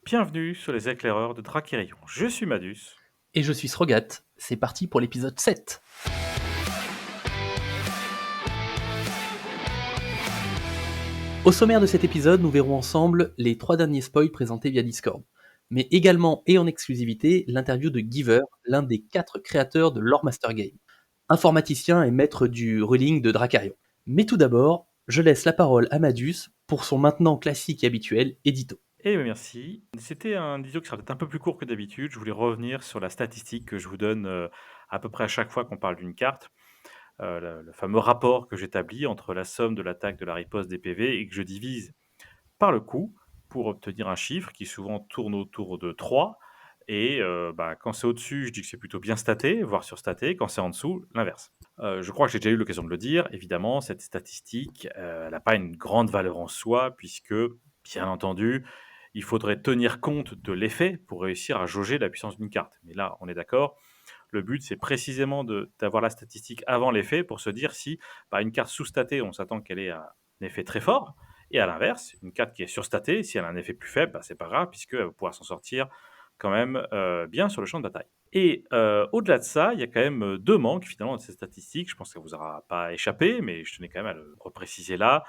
Bienvenue sur les éclaireurs de Drakérion. Je suis Madus. Et je suis Srogat. C'est parti pour l'épisode 7. Au sommaire de cet épisode, nous verrons ensemble les 3 derniers spoils présentés via Discord, mais également et en exclusivité l'interview de Giver, l'un des 4 créateurs de Lore Master Game, informaticien et maître du ruling de Dracarion. Mais tout d'abord, je laisse la parole à Madus pour son maintenant classique et habituel édito. Et merci. C'était un édito qui sera peut-être un peu plus court que d'habitude. Je voulais revenir sur la statistique que je vous donne à peu près à chaque fois qu'on parle d'une carte. Le fameux rapport que j'établis entre la somme de l'attaque, de la riposte, des PV et que je divise par le coût pour obtenir un chiffre qui souvent tourne autour de 3. Et quand c'est au-dessus, je dis que c'est plutôt bien staté, voire surstaté. Quand c'est en dessous, l'inverse. Je crois que j'ai déjà eu l'occasion de le dire. Évidemment, cette statistique, elle n'a pas une grande valeur en soi, puisque, bien entendu, il faudrait tenir compte de l'effet pour réussir à jauger la puissance d'une carte. Mais là, on est d'accord. Le but, c'est précisément d'avoir la statistique avant l'effet pour se dire si une carte sous-statée, on s'attend qu'elle ait un effet très fort. Et à l'inverse, une carte qui est surstatée, si elle a un effet plus faible, c'est pas grave, puisqu'elle va pouvoir s'en sortir quand même bien sur le champ de bataille. Et au-delà de ça, il y a quand même 2 manques finalement de ces statistiques. Je pense que ça vous aura pas échappé, mais je tenais quand même à le repréciser là.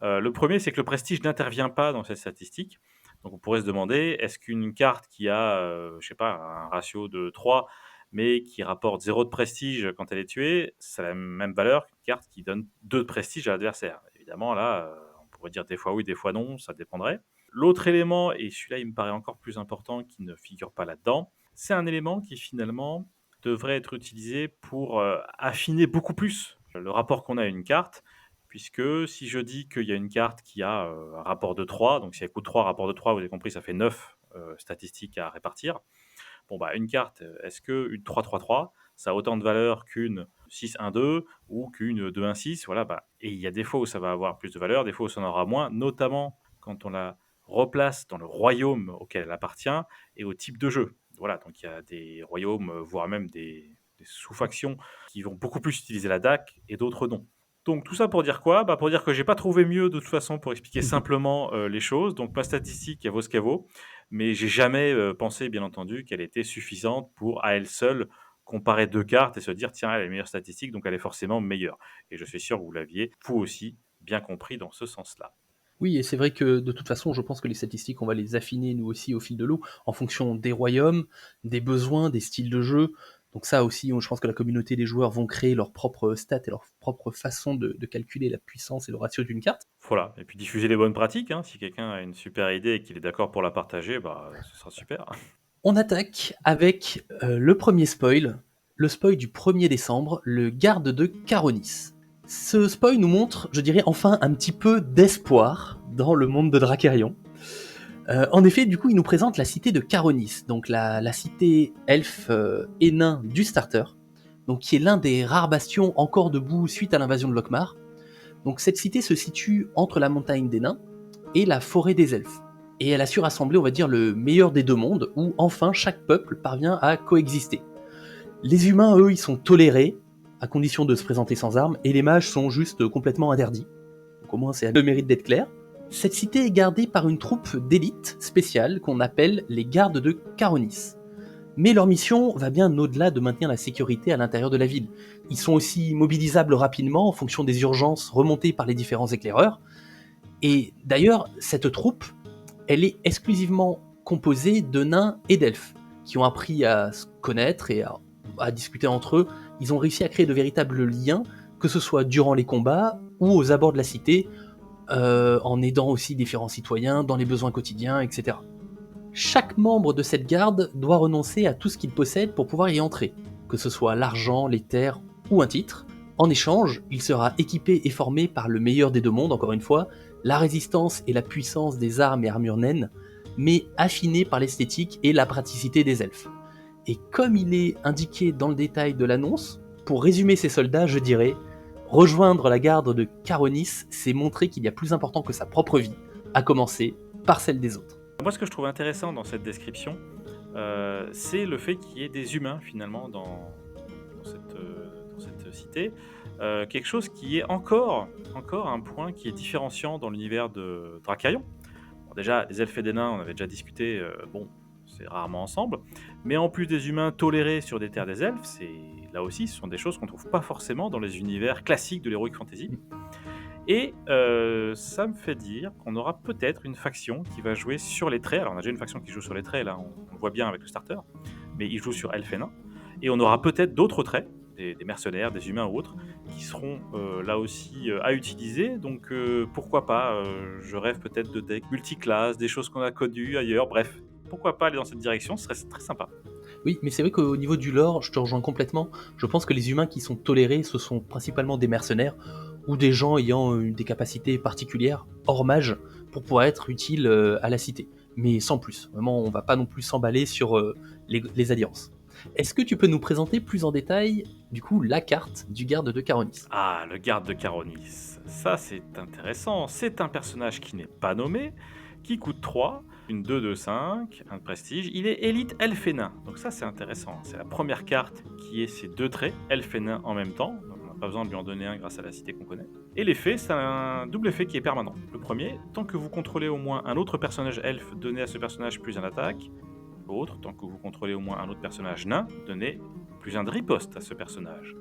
Le premier, c'est que le prestige n'intervient pas dans cette statistique. Donc on pourrait se demander, est-ce qu'une carte qui a, je sais pas, un ratio de 3, mais qui rapporte 0 de prestige quand elle est tuée, ça a la même valeur qu'une carte qui donne 2 de prestige à l'adversaire? Évidemment, là, on pourrait dire des fois oui, des fois non, ça dépendrait. L'autre élément, et celui-là, il me paraît encore plus important, qui ne figure pas là-dedans, c'est un élément qui finalement devrait être utilisé pour affiner beaucoup plus le rapport qu'on a à une carte, puisque si je dis qu'il y a une carte qui a un rapport de 3, donc si elle coûte 3, rapport de 3, vous avez compris, ça fait 9 statistiques à répartir. Bon, une carte, est-ce qu'une 3-3-3, ça a autant de valeur qu'une 6-1-2 ou qu'une 2-1-6? Voilà, et il y a des fois où ça va avoir plus de valeur, des fois où ça en aura moins, notamment quand on la replace dans le royaume auquel elle appartient et au type de jeu. Voilà, donc il y a des royaumes, voire même des sous-factions qui vont beaucoup plus utiliser la DAC et d'autres non. Donc tout ça pour dire quoi? Pour dire que j'ai pas trouvé mieux de toute façon pour expliquer simplement les choses. Donc ma statistique, elle vaut ce qu'elle vaut, mais j'ai jamais pensé, bien entendu, qu'elle était suffisante pour, à elle seule, comparer 2 cartes et se dire: «Tiens, elle a les meilleures statistiques, donc elle est forcément meilleure», et je suis sûr que vous l'aviez, vous aussi, bien compris dans ce sens-là. Oui, et c'est vrai que de toute façon, je pense que les statistiques, on va les affiner nous aussi au fil de l'eau, en fonction des royaumes, des besoins, des styles de jeu. Donc ça aussi, je pense que la communauté des joueurs vont créer leurs propres stats et leur propre façon de calculer la puissance et le ratio d'une carte. Voilà, et puis diffuser les bonnes pratiques, hein. Si quelqu'un a une super idée et qu'il est d'accord pour la partager, ce sera super. On attaque avec le premier spoil, le spoil du 1er décembre, le garde de Caronis. Ce spoil nous montre, je dirais enfin, un petit peu d'espoir dans le monde de Dracarion. En effet, du coup, il nous présente la cité de Caronis, donc la cité elfe et nain du starter, donc qui est l'un des rares bastions encore debout suite à l'invasion de Lokmar. Donc cette cité se situe entre la montagne des nains et la forêt des elfes. Et elle a su rassembler, on va dire, le meilleur des 2 mondes, où enfin chaque peuple parvient à coexister. Les humains, eux, ils sont tolérés, à condition de se présenter sans armes, et les mages sont juste complètement interdits. Donc au moins, c'est le mérite d'être clair. Cette cité est gardée par une troupe d'élite spéciale qu'on appelle les gardes de Caronis. Mais leur mission va bien au-delà de maintenir la sécurité à l'intérieur de la ville. Ils sont aussi mobilisables rapidement en fonction des urgences remontées par les différents éclaireurs. Et d'ailleurs, cette troupe, elle est exclusivement composée de nains et d'elfes, qui ont appris à se connaître et à discuter entre eux. Ils ont réussi à créer de véritables liens, que ce soit durant les combats ou aux abords de la cité, en aidant aussi différents citoyens dans les besoins quotidiens, etc. Chaque membre de cette garde doit renoncer à tout ce qu'il possède pour pouvoir y entrer, que ce soit l'argent, les terres ou un titre. En échange, il sera équipé et formé par le meilleur des 2 mondes, encore une fois, la résistance et la puissance des armes et armures naines, mais affiné par l'esthétique et la praticité des elfes. Et comme il est indiqué dans le détail de l'annonce, pour résumer ces soldats, je dirais: rejoindre la garde de Caronis, c'est montrer qu'il y a plus important que sa propre vie, à commencer par celle des autres. Moi, ce que je trouve intéressant dans cette description, c'est le fait qu'il y ait des humains finalement dans cette cité. Quelque chose qui est encore un point qui est différenciant dans l'univers de Dracarion. Alors déjà, les elfes et des nains, on avait déjà discuté, bon, c'est rarement ensemble, mais en plus des humains tolérés sur des terres des elfes, là aussi, ce sont des choses qu'on trouve pas forcément dans les univers classiques de l'heroic fantasy. Et ça me fait dire qu'on aura peut-être une faction qui va jouer sur les traits. Alors on a déjà une faction qui joue sur les traits, là on le voit bien avec le starter, mais ils jouent sur elfes et nains. Et on aura peut-être d'autres traits, des mercenaires, des humains ou autres, qui seront là aussi à utiliser. Donc pourquoi pas, je rêve peut-être de decks multiclasses, des choses qu'on a connues ailleurs, bref. Pourquoi pas aller dans cette direction, ce serait très sympa. Oui, mais c'est vrai qu'au niveau du lore, je te rejoins complètement. Je pense que les humains qui sont tolérés, ce sont principalement des mercenaires ou des gens ayant des capacités particulières, hors mage, pour pouvoir être utiles à la cité. Mais sans plus. Vraiment, on va pas non plus s'emballer sur les alliances. Est-ce que tu peux nous présenter plus en détail, du coup, la carte du garde de Caronis? Ah, le garde de Caronis. Ça, c'est intéressant. C'est un personnage qui n'est pas nommé, qui coûte 3, une 2/5, un de prestige. Il est élite elfe et nain. Donc ça, c'est intéressant. C'est la première carte qui est ces deux traits, elfe et nain en même temps. Donc on n'a pas besoin de lui en donner un grâce à la cité qu'on connaît. Et l'effet, c'est un double effet qui est permanent. Le premier, tant que vous contrôlez au moins un autre personnage elfe, donnez à ce personnage plus un attaque. L'autre, tant que vous contrôlez au moins un autre personnage nain, donnez plus un de riposte à ce personnage.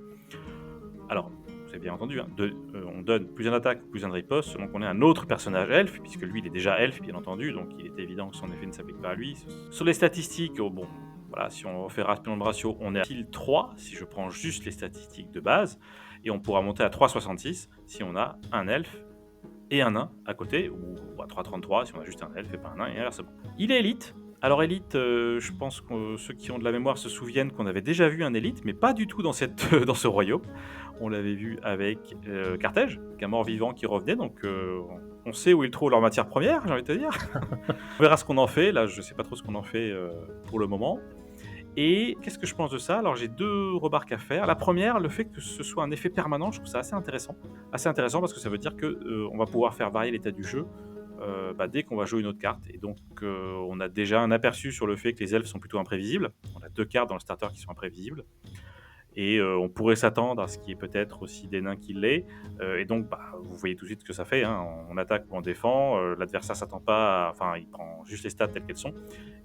Alors, vous avez bien entendu, hein, on donne plus un attaque, plus un de riposte, selon qu'on ait un autre personnage elfe, puisque lui il est déjà elfe, bien entendu, donc il est évident que son effet ne s'applique pas à lui. Sur les statistiques, bon, voilà, si on fait rapidement le ratio, on est à pile 3, si je prends juste les statistiques de base, et on pourra monter à 3,66 si on a un elfe et un nain à côté, ou à 3,33 si on a juste un elfe et pas un nain, et inversement. Il est élite. Alors élite, je pense que ceux qui ont de la mémoire se souviennent qu'on avait déjà vu un élite, mais pas du tout dans ce royaume. On l'avait vu avec Carthage, qu'un mort-vivant qui revenait, donc on sait où ils trouvent leur matière première, j'ai envie de te dire. On verra ce qu'on en fait, là je sais pas trop ce qu'on en fait pour le moment. Et qu'est-ce que je pense de ça? Alors j'ai deux remarques à faire. La première, le fait que ce soit un effet permanent, je trouve ça assez intéressant. Assez intéressant parce que ça veut dire qu'on va pouvoir faire varier l'état du jeu dès qu'on va jouer une autre carte. Et donc on a déjà un aperçu sur le fait que les elfes sont plutôt imprévisibles. On a deux cartes dans le starter qui sont imprévisibles. Et on pourrait s'attendre à ce qu'il y ait peut-être aussi des nains qui l'aient. Et donc, vous voyez tout de suite ce que ça fait. Hein. On attaque ou on défend. L'adversaire s'attend pas. Enfin, il prend juste les stats telles qu'elles sont.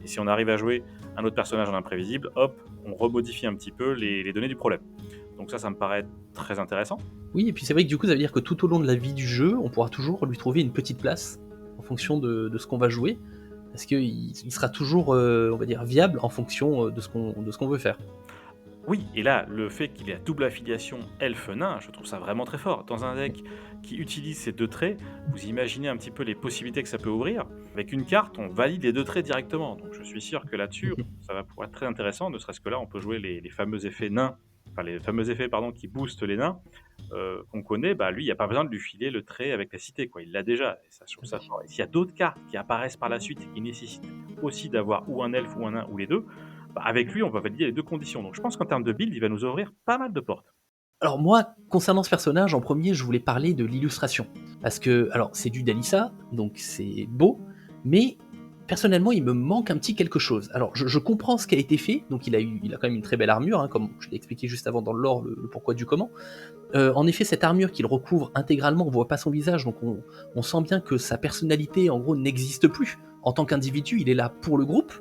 Et si on arrive à jouer un autre personnage en imprévisible, hop, on remodifie un petit peu les données du problème. Donc ça me paraît très intéressant. Oui, et puis c'est vrai que du coup, ça veut dire que tout au long de la vie du jeu, on pourra toujours lui trouver une petite place en fonction de ce qu'on va jouer. Parce qu'il sera toujours, on va dire, viable en fonction de ce qu'on veut faire. Oui, et là, le fait qu'il ait la double affiliation elfe-nain, je trouve ça vraiment très fort. Dans un deck qui utilise ces deux traits, vous imaginez un petit peu les possibilités que ça peut ouvrir. Avec une carte, on valide les deux traits directement. Donc je suis sûr que là-dessus, ça va pouvoir être très intéressant, ne serait-ce que là, on peut jouer les fameux effets nains, enfin les fameux effets qui boostent les nains, qu'on connaît. Lui, il n'y a pas besoin de lui filer le trait avec la cité, quoi. Il l'a déjà, et ça, je trouve ça fort. Et s'il y a d'autres cartes qui apparaissent par la suite et qui nécessitent aussi d'avoir ou un elfe ou un nain ou les deux, avec lui, on va valider les deux conditions. Donc je pense qu'en termes de build, il va nous ouvrir pas mal de portes. Alors moi, concernant ce personnage, en premier, je voulais parler de l'illustration. Parce que, alors, c'est du Dalissa, donc c'est beau, mais personnellement, il me manque un petit quelque chose. Alors, je comprends ce qui a été fait, donc il a quand même une très belle armure, hein, comme je l'ai expliqué juste avant dans le lore, le pourquoi du comment. En effet, cette armure qu'il recouvre intégralement, on voit pas son visage, donc on sent bien que sa personnalité, en gros, n'existe plus. En tant qu'individu, il est là pour le groupe,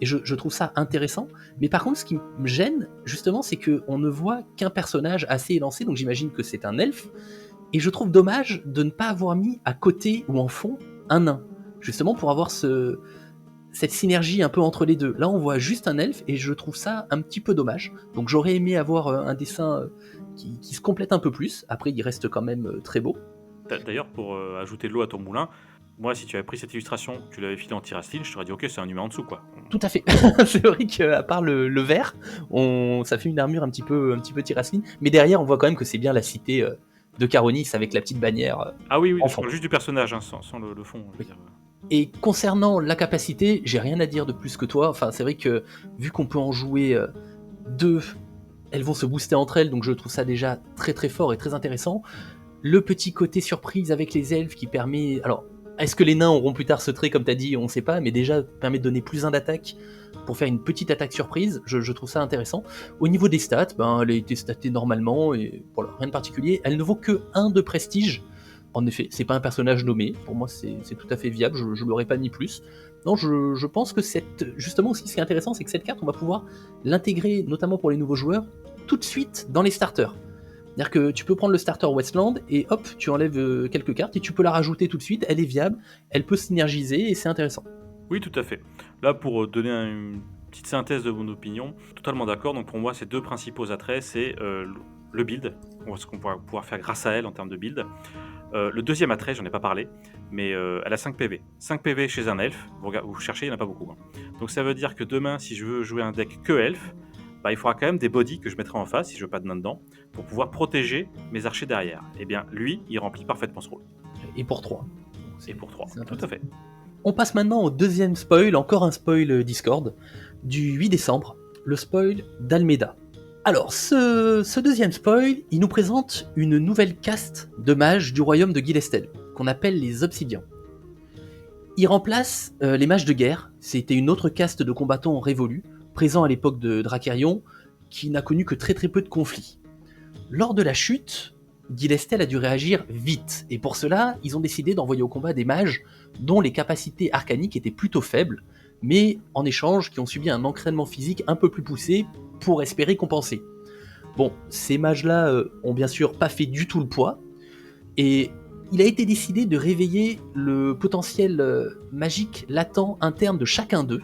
et je trouve ça intéressant. Mais par contre, ce qui me gêne, justement, c'est qu'on ne voit qu'un personnage assez élancé, donc j'imagine que c'est un elfe, et je trouve dommage de ne pas avoir mis à côté ou en fond un nain, justement pour avoir cette synergie un peu entre les deux. Là, on voit juste un elfe, et je trouve ça un petit peu dommage. Donc j'aurais aimé avoir un dessin qui se complète un peu plus. Après, il reste quand même très beau. D'ailleurs, pour ajouter de l'eau à ton moulin, moi, si tu avais pris cette illustration, tu l'avais filée en Tirasline, je t'aurais dit ok, c'est un humain en dessous, quoi. Tout à fait. C'est vrai qu'à part le vert, ça fait une armure un petit peu Tirasline, mais derrière, on voit quand même que c'est bien la cité de Caronis avec la petite bannière. Ah oui, je enfant. parle juste du personnage, hein, sans le fond. Je veux dire. Et concernant la capacité, j'ai rien à dire de plus que toi. Enfin, c'est vrai que vu qu'on peut en jouer deux, elles vont se booster entre elles, donc je trouve ça déjà très très fort et très intéressant. Le petit côté surprise avec les elfes qui permet... Alors, est-ce que les nains auront plus tard ce trait, comme tu as dit, on sait pas, mais déjà permet de donner plus un d'attaque pour faire une petite attaque surprise, je trouve ça intéressant. Au niveau des stats, elle a été statée normalement, et voilà, rien de particulier. Elle ne vaut que 1 de prestige, En effet, c'est pas un personnage nommé, pour moi c'est tout à fait viable, je l'aurais pas mis plus. Non, je pense que justement aussi ce qui est intéressant, c'est que cette carte, on va pouvoir l'intégrer, notamment pour les nouveaux joueurs, tout de suite dans les starters. C'est-à-dire que tu peux prendre le starter Westland et hop, tu enlèves quelques cartes et tu peux la rajouter tout de suite, elle est viable, elle peut synergiser et c'est intéressant. Oui, tout à fait. Là, pour donner une petite synthèse de mon opinion, totalement d'accord. Donc pour moi, ces deux principaux attraits, c'est le build, ce qu'on va pouvoir faire grâce à elle en termes de build. Le deuxième attrait, j'en ai pas parlé, mais elle a 5 PV. 5 PV chez un elfe, vous cherchez, il n'y en a pas beaucoup. Hein. Donc ça veut dire que demain, si je veux jouer un deck que elfe, bah, il faudra quand même des bodies que je mettrai en face, si je veux pas de nain dedans, pour pouvoir protéger mes archers derrière. Et bien, lui, il remplit parfaitement ce rôle. Et pour 3. Et pour 3, tout à fait. On passe maintenant au deuxième spoil, encore un spoil Discord, du 8 décembre, le spoil d'Almeda. Alors, ce deuxième spoil, il nous présente une nouvelle caste de mages du royaume de Gilestel, qu'on appelle les Obsidians. Il remplace les mages de guerre, c'était une autre caste de combattants révolus, présents à l'époque de Dracarion, qui n'a connu que très peu de conflits. Lors de la chute, Gilestel a dû réagir vite, et pour cela, ils ont décidé d'envoyer au combat des mages dont les capacités arcaniques étaient plutôt faibles, mais en échange qui ont subi un entraînement physique un peu plus poussé pour espérer compenser. Bon, ces mages-là ont bien sûr pas fait du tout le poids, et il a été décidé de réveiller le potentiel magique latent interne de chacun d'eux.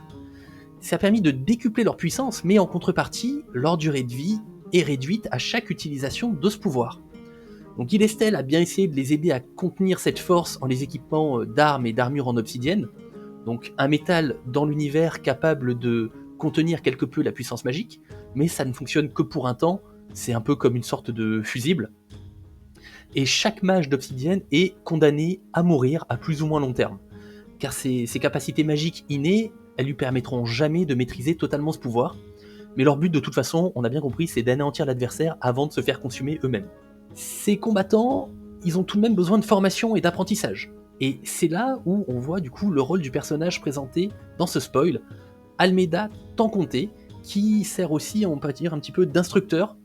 Ça a permis de décupler leur puissance, mais en contrepartie, leur durée de vie est réduite à chaque utilisation de ce pouvoir. Donc Gilestel a bien essayé de les aider à contenir cette force en les équipant d'armes et d'armures en obsidienne, donc un métal dans l'univers capable de contenir quelque peu la puissance magique, mais ça ne fonctionne que pour un temps, c'est un peu comme une sorte de fusible. Et chaque mage d'obsidienne est condamné à mourir à plus ou moins long terme, car ses capacités magiques innées, elles lui permettront jamais de maîtriser totalement ce pouvoir, mais leur but de toute façon, on a bien compris, c'est d'anéantir l'adversaire avant de se faire consumer eux-mêmes. Ces combattants, ils ont tout de même besoin de formation et d'apprentissage. Et c'est là où on voit du coup le rôle du personnage présenté dans ce spoil, Almeda Tanconté, qui sert aussi, on peut dire, un petit peu d'instructeur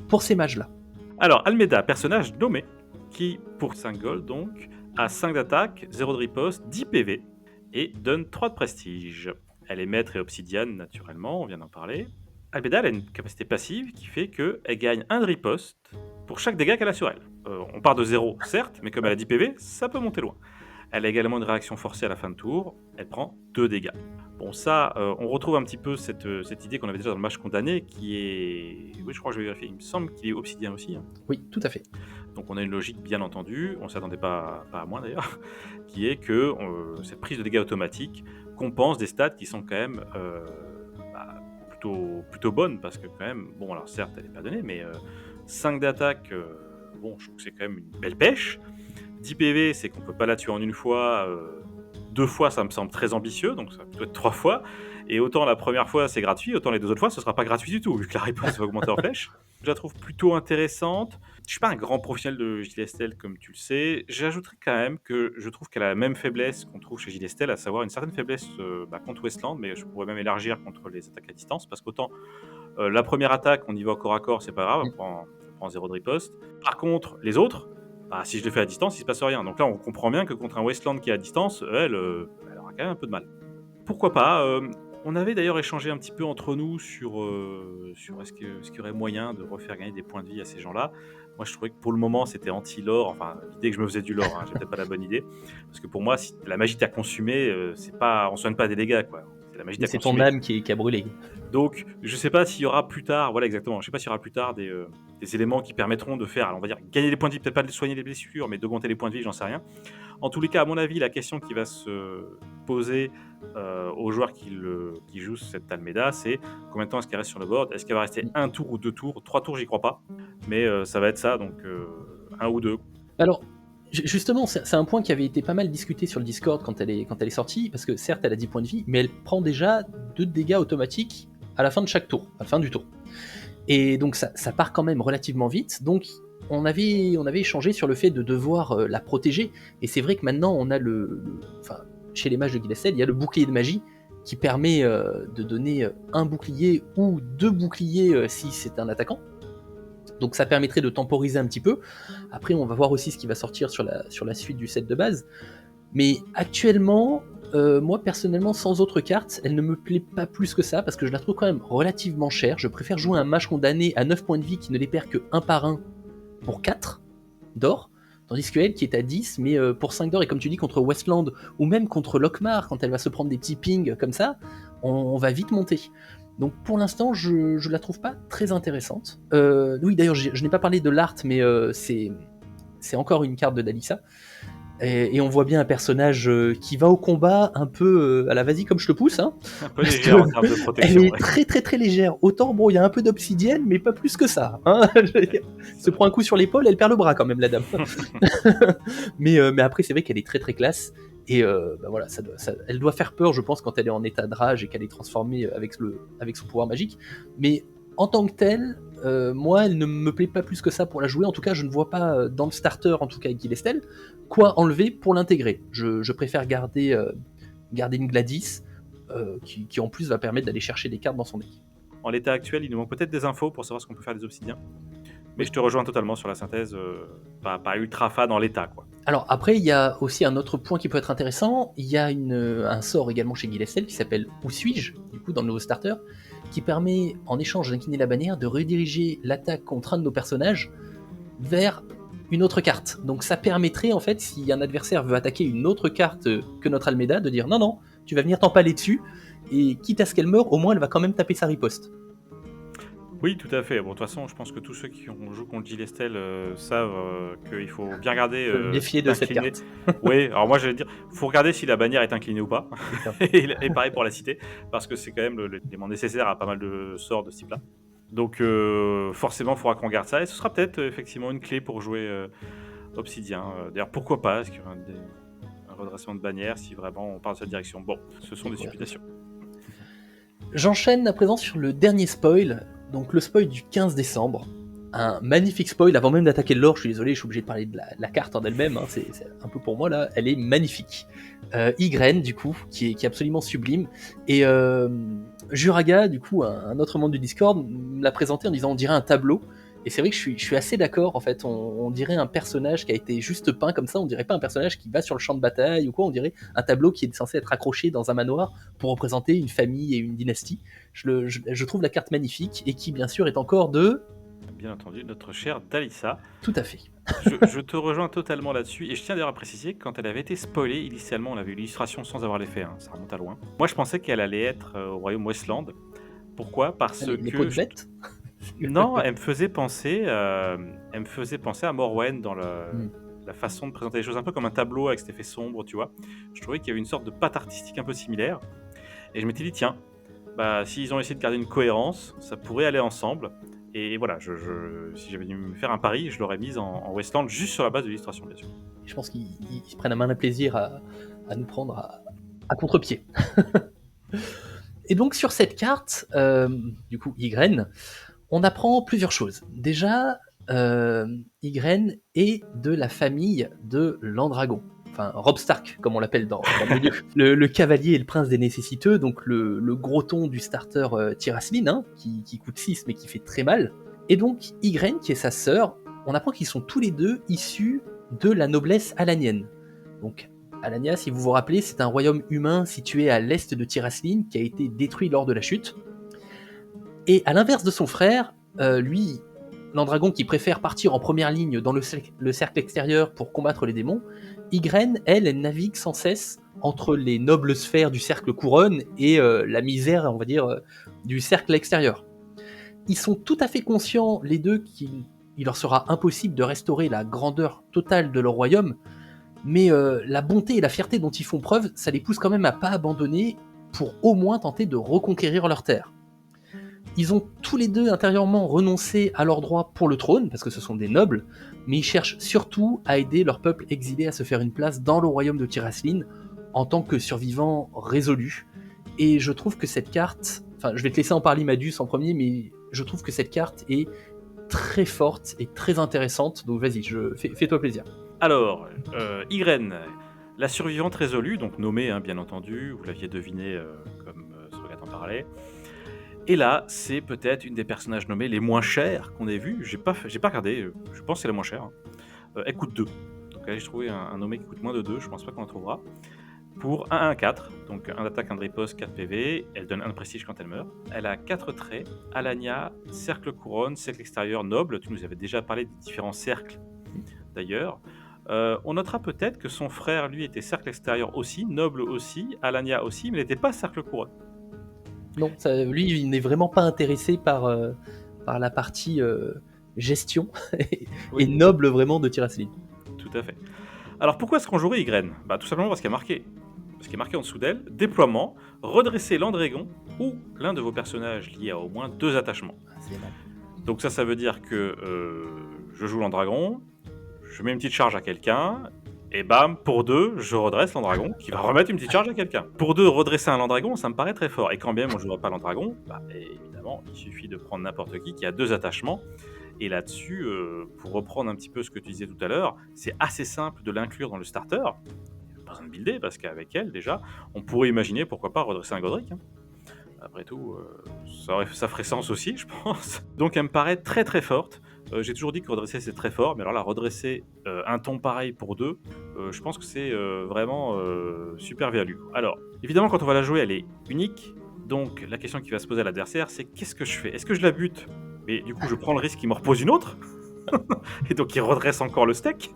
pour ces mages-là. Alors, Almeda, personnage nommé, qui, pour 5 gold donc, a 5 d'attaque, 0 de riposte, 10 PV, et donne 3 de prestige. Elle est maître et obsidienne, naturellement, on vient d'en parler. Almeda, elle a une capacité passive qui fait qu'elle gagne 1 de riposte pour chaque dégât qu'elle a sur elle. On part de 0, certes, mais comme elle a 10 PV, ça peut monter loin. Elle a également une réaction forcée à la fin de tour, elle prend 2 dégâts. Bon, ça, on retrouve un petit peu cette idée qu'on avait déjà dans le mage condamné, qui est... Oui, je crois que je vais vérifier, il me semble qu'il est obsidien aussi. Hein. Oui, tout à fait. Donc on a une logique bien entendue, on ne s'attendait pas à moi d'ailleurs, qui est que cette prise de dégâts automatique compense des stats qui sont quand même plutôt bonnes, parce que quand même, bon alors certes elle n'est pas donnée, mais 5 d'attaque, bon je trouve que c'est quand même une belle pêche. 10 PV, c'est qu'on peut pas la tuer en une fois, 2 fois ça me semble très ambitieux, donc ça peut être 3 fois, et autant la première fois c'est gratuit, autant les 2 autres fois ce sera pas gratuit du tout, vu que la réponse va augmenter en flèche. Je la trouve plutôt intéressante. Je suis pas un grand professionnel de Gilestel, comme tu le sais. J'ajouterais quand même que je trouve qu'elle a la même faiblesse qu'on trouve chez Gilestel, à savoir une certaine faiblesse contre Westland, mais je pourrais même élargir contre les attaques à distance, parce qu'autant la première attaque, on y va au corps à corps, c'est pas grave, on prend 0 de riposte. Par contre, les autres, si je le fais à distance, il se passe rien. Donc là, on comprend bien que contre un Westland qui est à distance, elle aura quand même un peu de mal. Pourquoi pas on avait d'ailleurs échangé un petit peu entre nous sur est-ce qu'il y aurait moyen de refaire gagner des points de vie à ces gens-là. Moi, je trouvais que pour le moment, c'était anti-lore. Enfin, l'idée que je me faisais du lore, hein, j'ai peut-être pas la bonne idée. Parce que pour moi, si la magie t'a consumé, c'est pas, on soigne pas des dégâts, quoi. C'est la magie t'a consumé. C'est ton âme qui a brûlé. Donc, je sais pas s'il y aura plus tard, voilà exactement, je sais pas s'il y aura plus tard des éléments qui permettront de faire, alors on va dire, gagner des points de vie, peut-être pas de soigner les blessures, mais d'augmenter les points de vie, j'en sais rien. En tous les cas, à mon avis, la question qui va se poser aux joueurs qui jouent cette Almeda, c'est combien de temps est-ce qu'elle reste sur le board? Est-ce qu'elle va rester 1 tour ou 2 tours? 3 tours, j'y crois pas, mais ça va être ça, donc 1 ou 2. Alors, justement, c'est un point qui avait été pas mal discuté sur le Discord quand elle est sortie, parce que certes, elle a 10 points de vie, mais elle prend déjà 2 dégâts automatiques à la fin de chaque tour, à la fin du tour. Et donc ça part quand même relativement vite, donc on avait échangé sur le fait de devoir la protéger, et c'est vrai que maintenant on a chez les mages de Gilestel, il y a le bouclier de magie qui permet de donner un bouclier ou 2 boucliers si c'est un attaquant. Donc ça permettrait de temporiser un petit peu. Après, on va voir aussi ce qui va sortir sur la suite du set de base. Mais actuellement, moi personnellement, sans autre carte, elle ne me plaît pas plus que ça, parce que je la trouve quand même relativement chère. Je préfère jouer un mage condamné à 9 points de vie qui ne les perd que 1 par 1 pour 4 d'or, tandis qu'elle qui est à 10, mais pour 5 d'or, et comme tu dis, contre Westland, ou même contre Lockmar, quand elle va se prendre des petits pings comme ça, on va vite monter. Donc pour l'instant, je la trouve pas très intéressante. Oui, d'ailleurs, je n'ai pas parlé de l'art, mais c'est encore une carte de Dalissa. Et on voit bien un personnage qui va au combat un peu à la vas-y comme je te pousse, hein, Un peu parce légère en termes de qu'elle protection, est ouais. très très très légère. Autant bon, il y a un peu d'obsidienne, mais pas plus que ça. Hein. Je veux dire, se prend un coup sur l'épaule, elle perd le bras quand même, la dame. mais après, c'est vrai qu'elle est très très classe. Et bah voilà, elle doit faire peur, je pense, quand elle est en état de rage et qu'elle est transformée avec son pouvoir magique. Mais en tant que telle, moi, elle ne me plaît pas plus que ça pour la jouer. En tout cas, je ne vois pas dans le starter, en tout cas avec Gilestel, quoi enlever pour l'intégrer. Je préfère garder une Gladys qui en plus va permettre d'aller chercher des cartes dans son deck. En l'état actuel, il nous manque peut-être des infos pour savoir ce qu'on peut faire des obsidiens. Mais Oui. je te rejoins totalement sur la synthèse, pas ultra fan en l'état, quoi. Alors après, il y a aussi un autre point qui peut être intéressant. Il y a un sort également chez Gilestel qui s'appelle Où suis-je, du coup dans le nouveau starter, qui permet, en échange d'incliner la bannière, de rediriger l'attaque contre un de nos personnages vers une autre carte. Donc ça permettrait, en fait, si un adversaire veut attaquer une autre carte que notre Almeida, de dire non, tu vas venir t'empaler dessus, et quitte à ce qu'elle meure, au moins elle va quand même taper sa riposte. Oui, tout à fait. Bon, de toute façon, je pense que tous ceux qui ont joué contre Gilestel savent qu'il faut bien regarder Méfier de cette d'incliner. carte. Oui, alors moi j'allais dire, faut regarder si la bannière est inclinée ou pas. Et pareil pour la cité, parce que c'est quand même l'élément nécessaire à pas mal de sorts de ce type-là. Donc forcément, il faudra qu'on garde ça. Et ce sera peut-être effectivement une clé pour jouer Obsidien. D'ailleurs, pourquoi pas? Est-ce qu'il y aura un redressement de bannière si vraiment on part dans cette direction? Bon, ce sont des supputations. J'enchaîne à présent sur le dernier spoil, donc le spoil du 15 décembre. Un magnifique spoil, avant même d'attaquer le lore, je suis désolé, je suis obligé de parler de la carte en elle-même, hein, c'est un peu pour moi là, elle est magnifique. Ygren, du coup, qui est absolument sublime, et Juraga, du coup, un autre membre du Discord, me l'a présenté en disant on dirait un tableau, et c'est vrai que je suis assez d'accord, en fait, on dirait un personnage qui a été juste peint comme ça, on dirait pas un personnage qui va sur le champ de bataille ou quoi, on dirait un tableau qui est censé être accroché dans un manoir pour représenter une famille et une dynastie. Je trouve la carte magnifique, et qui bien sûr est encore de... Bien entendu, notre chère Dalissa. Tout à fait. Je te rejoins totalement là-dessus, et je tiens d'ailleurs à préciser que quand elle avait été spoilée, initialement on avait eu l'illustration sans avoir l'effet, hein, ça remonte à loin. Moi je pensais qu'elle allait être au royaume Westland. Pourquoi? Parce Les que... pots de bête. Non, elle me faisait penser à Morwen dans Hmm. la façon de présenter les choses, un peu comme un tableau avec cet effet sombre, tu vois. Je trouvais qu'il y avait une sorte de patte artistique un peu similaire, et je m'étais dit, tiens, bah, s'ils ont essayé de garder une cohérence, ça pourrait aller ensemble. Et voilà, si j'avais dû me faire un pari, je l'aurais mise en Westland, juste sur la base de l'illustration, bien sûr. Je pense qu'ils se prennent un malin plaisir à nous prendre à contre-pied. Et donc sur cette carte, du coup Ygren, on apprend plusieurs choses. Déjà, Ygren est de la famille de Landragon. Enfin, Robb Stark, comme on l'appelle dans le milieu. Le cavalier et le prince des nécessiteux, donc le gros ton du starter Tiraslin, hein, qui coûte 6 mais qui fait très mal. Et donc Ygren, qui est sa sœur, on apprend qu'ils sont tous les deux issus de la noblesse alanienne. Donc Alania, si vous vous rappelez, c'est un royaume humain situé à l'est de Tiraslin qui a été détruit lors de la chute. Et à l'inverse de son frère, lui, Landragon qui préfère partir en première ligne dans le cercle extérieur pour combattre les démons, Ygren, elle navigue sans cesse entre les nobles sphères du cercle couronne et la misère, on va dire, du cercle extérieur. Ils sont tout à fait conscients, les deux, qu'il leur sera impossible de restaurer la grandeur totale de leur royaume, mais la bonté et la fierté dont ils font preuve, ça les pousse quand même à pas abandonner pour au moins tenter de reconquérir leur terre. Ils ont tous les deux intérieurement renoncé à leurs droits pour le trône, parce que ce sont des nobles, mais ils cherchent surtout à aider leur peuple exilé à se faire une place dans le royaume de Tiraslin en tant que survivants résolus. Et je trouve que cette carte, enfin je vais te laisser en parler Madus en premier, mais je trouve que cette carte est très forte et très intéressante, donc vas-y, fais-toi plaisir. Alors, Ygren, la survivante résolue, donc nommée, hein, bien entendu, vous l'aviez deviné comme Srogat en parlait. Et là, c'est peut-être une des personnages nommés les moins chers qu'on ait vu. J'ai pas regardé, je pense que c'est la moins chère, hein. Elle coûte 2. Donc là, j'ai trouvé un nommé qui coûte moins de 2, je pense pas qu'on la trouvera. Pour 1-1-4, donc 1 d'attaque, 1 de riposte, 4 PV, elle donne 1 de prestige quand elle meurt. Elle a 4 traits, Alania, cercle couronne, cercle extérieur, noble. Tu nous avais déjà parlé des différents cercles d'ailleurs. On notera peut-être que son frère, lui, était cercle extérieur aussi, noble aussi, Alania aussi, mais il n'était pas cercle couronne. Non, lui, il n'est vraiment pas intéressé par la partie gestion et Oui, noble vraiment de Tiraslin. tout à fait. Alors pourquoi est-ce qu'on jouerait Ygren? Tout simplement parce qu'il y a marqué. Parce qu'il est marqué en dessous d'elle, déploiement, redresser l'Andrégon ou l'un de vos personnages liés à au moins 2 attachements. C'est mal. Donc ça veut dire que je joue l'Andragon, je mets une petite charge à quelqu'un, et bam, pour 2, je redresse l'Andragon, qui va remettre une petite charge à quelqu'un. Pour 2, redresser un Landragon, ça me paraît très fort. Et quand bien on ne jouera pas l'Andragon, évidemment, il suffit de prendre n'importe qui a 2 attachements. Et là-dessus, pour reprendre un petit peu ce que tu disais tout à l'heure, c'est assez simple de l'inclure dans le starter. Il n'y a pas besoin de builder, parce qu'avec elle, déjà, on pourrait imaginer, pourquoi pas, redresser un Godric, hein. Après tout, ça ferait sens aussi, je pense. Donc elle me paraît très très forte. J'ai toujours dit que redresser c'est très fort, mais alors là, redresser un ton pareil pour 2, je pense que c'est vraiment super value. Alors, évidemment, quand on va la jouer, elle est unique. Donc la question qui va se poser à l'adversaire, c'est qu'est-ce que je fais? Est-ce que je la bute? Mais du coup, je prends le risque qu'il me repose une autre, et donc il redresse encore le steak.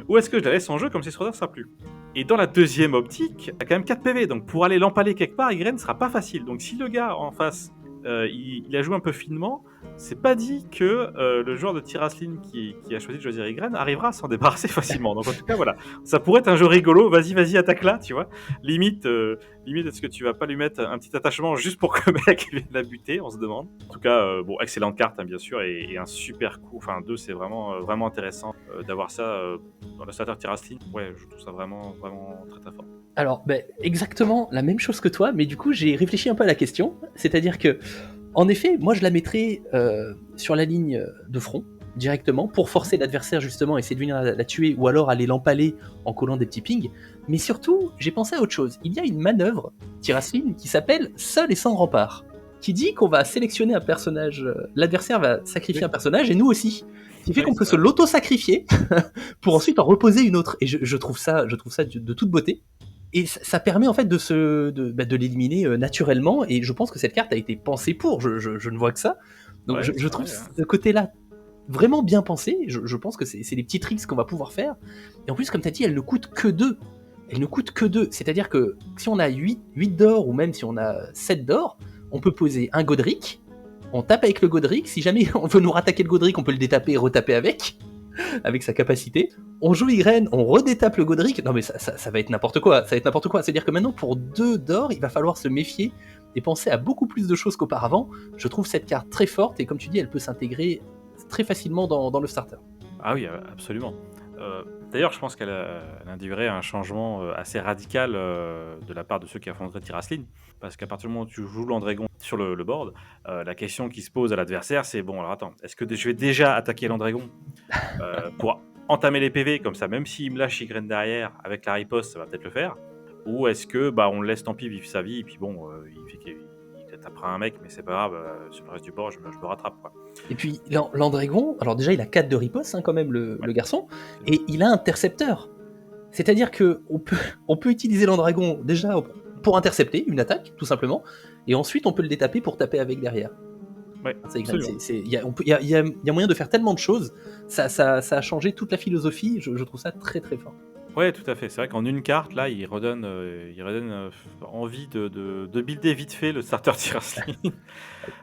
Ou est-ce que je la laisse en jeu comme si ce redressera plus? Et dans la deuxième optique, elle a quand même 4 PV, donc pour aller l'empaler quelque part, Ygren ne sera pas facile. Donc si le gars en face, il a joué un peu finement, c'est pas dit que le joueur de Tiraslin qui a choisi de choisir Ygren arrivera à s'en débarrasser facilement. Donc en tout cas, voilà, ça pourrait être un jeu rigolo. Vas-y, attaque là, tu vois. Limite, est-ce que tu vas pas lui mettre un petit attachement juste pour que le mec vienne la buter? On se demande. En tout cas, bon, excellente carte, hein, bien sûr, et un super coup. Enfin, 2, c'est vraiment intéressant d'avoir ça dans le starter Tiraslin. Ouais, je trouve ça vraiment très très fort. Alors, exactement la même chose que toi, mais du coup, j'ai réfléchi un peu à la question. C'est-à-dire que, en effet, moi, je la mettrais sur la ligne de front, directement, pour forcer l'adversaire, justement, à essayer de venir la tuer, ou alors aller l'empaler en collant des petits pings. Mais surtout, j'ai pensé à autre chose. Il y a une manœuvre, Tiraslin, qui s'appelle Seul et sans rempart, qui dit qu'on va sélectionner un personnage, l'adversaire va sacrifier un personnage, et nous aussi. Ce qui fait qu'on peut se l'auto-sacrifier pour ensuite en reposer une autre. Et je trouve ça de toute beauté. Et ça permet en fait de l'éliminer naturellement, et je pense que cette carte a été pensée pour, je ne vois que ça. Donc je trouve ce côté-là vraiment bien pensé, je pense que c'est des petits tricks qu'on va pouvoir faire. Et en plus, comme tu as dit, elle ne coûte que 2. Elle ne coûte que 2, c'est-à-dire que si on a 8 d'or, ou même si on a 7 d'or, on peut poser un Godric, on tape avec le Godric, si jamais on veut nous rattaquer le Godric, on peut le détaper et retaper avec sa capacité. On joue Ygren, on redétape le Godric. Non mais ça va être n'importe quoi. Ça va être n'importe quoi. C'est-à-dire que maintenant, pour 2 d'or, il va falloir se méfier et penser à beaucoup plus de choses qu'auparavant. Je trouve cette carte très forte, et comme tu dis, elle peut s'intégrer très facilement dans le starter. Ah oui, absolument. D'ailleurs, je pense qu'elle induirait un changement assez radical de la part de ceux qui affronteraient Tiraslin. Parce qu'à partir du moment où tu joues l'Andrégon sur le board, la question qui se pose à l'adversaire, c'est bon, alors attends, est-ce que je vais déjà attaquer l'Andrégon pour entamer les PV, comme ça, même s'il me lâche Ygren derrière, avec la riposte, ça va peut-être le faire? Ou est-ce que on le laisse tant pis vivre sa vie, et puis bon, il fait qu'il tapera un mec, mais c'est pas grave, sur le reste du board, je me rattrape, quoi. Et puis l'Andrégon, alors déjà il a 4 de riposte quand même, le garçon, et il a intercepteur. C'est-à-dire que on peut utiliser l'Andragon déjà pour intercepter une attaque, tout simplement, et ensuite on peut le détaper pour taper avec derrière. Ouais, il y a moyen de faire tellement de choses, ça a changé toute la philosophie, je trouve ça très très fort. Ouais, tout à fait. C'est vrai qu'en une carte, là, il redonne envie de builder vite fait le starter Tiraslin.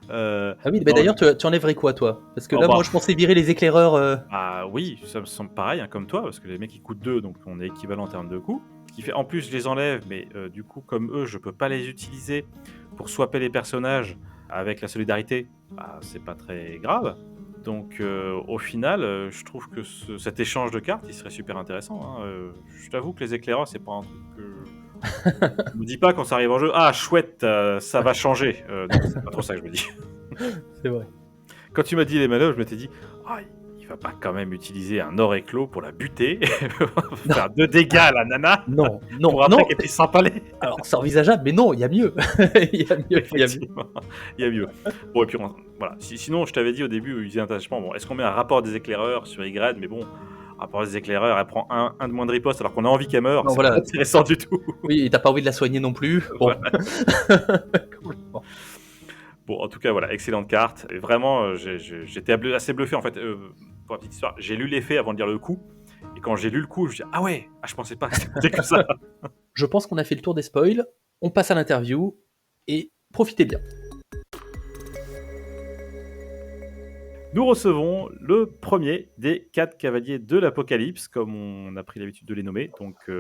Ah oui, d'ailleurs, tu enlèverais quoi, toi? Parce que là, moi, je pensais virer les éclaireurs. Ah oui, ça me semble pareil, hein, comme toi, parce que les mecs, ils coûtent 2, donc on est équivalent en termes de coûts. Ce qui fait, en plus, je les enlève, mais du coup, comme eux, je peux pas les utiliser pour swapper les personnages avec la solidarité. C'est pas très grave. Donc au final, je trouve que cet échange de cartes, il serait super intéressant, hein. Je t'avoue que les éclaireurs, c'est pas un truc que... Je me dis pas quand ça arrive en jeu, ah chouette, ça va changer. Non, c'est pas trop ça que je me dis. C'est vrai. Quand tu m'as dit les manœuvres, je m'étais dit, vas pas quand même utiliser un or éclos pour la buter, faire 2 dégâts à la nana, Non, non, pour après non, qu'elle puisse s'empaler. alors c'est envisageable, mais non, il y a mieux. Il y a mieux, il y a mieux. Effectivement, il y a mieux. Bon et puis voilà, sinon je t'avais dit au début, utiliser un attachement, bon, est-ce qu'on met un rapport des éclaireurs sur Y? Mais bon, rapport des éclaireurs, elle prend un de moins de riposte alors qu'on a envie qu'elle meure, Non, c'est pas voilà. intéressant du tout. Oui, et t'as pas envie de la soigner non plus. Bon. Voilà. Complètement. Bon, en tout cas, voilà, excellente carte. Et vraiment, j'étais assez bluffé en fait. Pour la petite histoire, j'ai lu l'effet avant de lire le coup. Et quand j'ai lu le coup, je me suis dit, ah ouais, je pensais pas que c'était que ça. Je pense qu'on a fait le tour des spoils. On passe à l'interview et profitez bien. Nous recevons le premier des 4 cavaliers de l'Apocalypse, comme on a pris l'habitude de les nommer. Donc,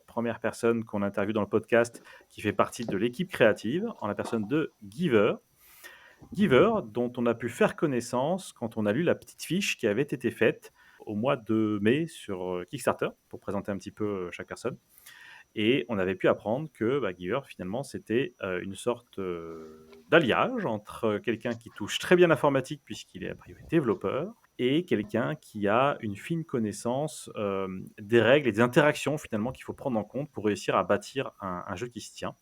première personne qu'on interviewe dans le podcast qui fait partie de l'équipe créative, en la personne de Giver. Giver, dont on a pu faire connaissance quand on a lu la petite fiche qui avait été faite au mois de mai sur Kickstarter, pour présenter un petit peu chaque personne. Et on avait pu apprendre que Giver, finalement, c'était une sorte d'alliage entre quelqu'un qui touche très bien l'informatique, puisqu'il est a priori développeur, et quelqu'un qui a une fine connaissance des règles et des interactions, finalement, qu'il faut prendre en compte pour réussir à bâtir un jeu qui se tient.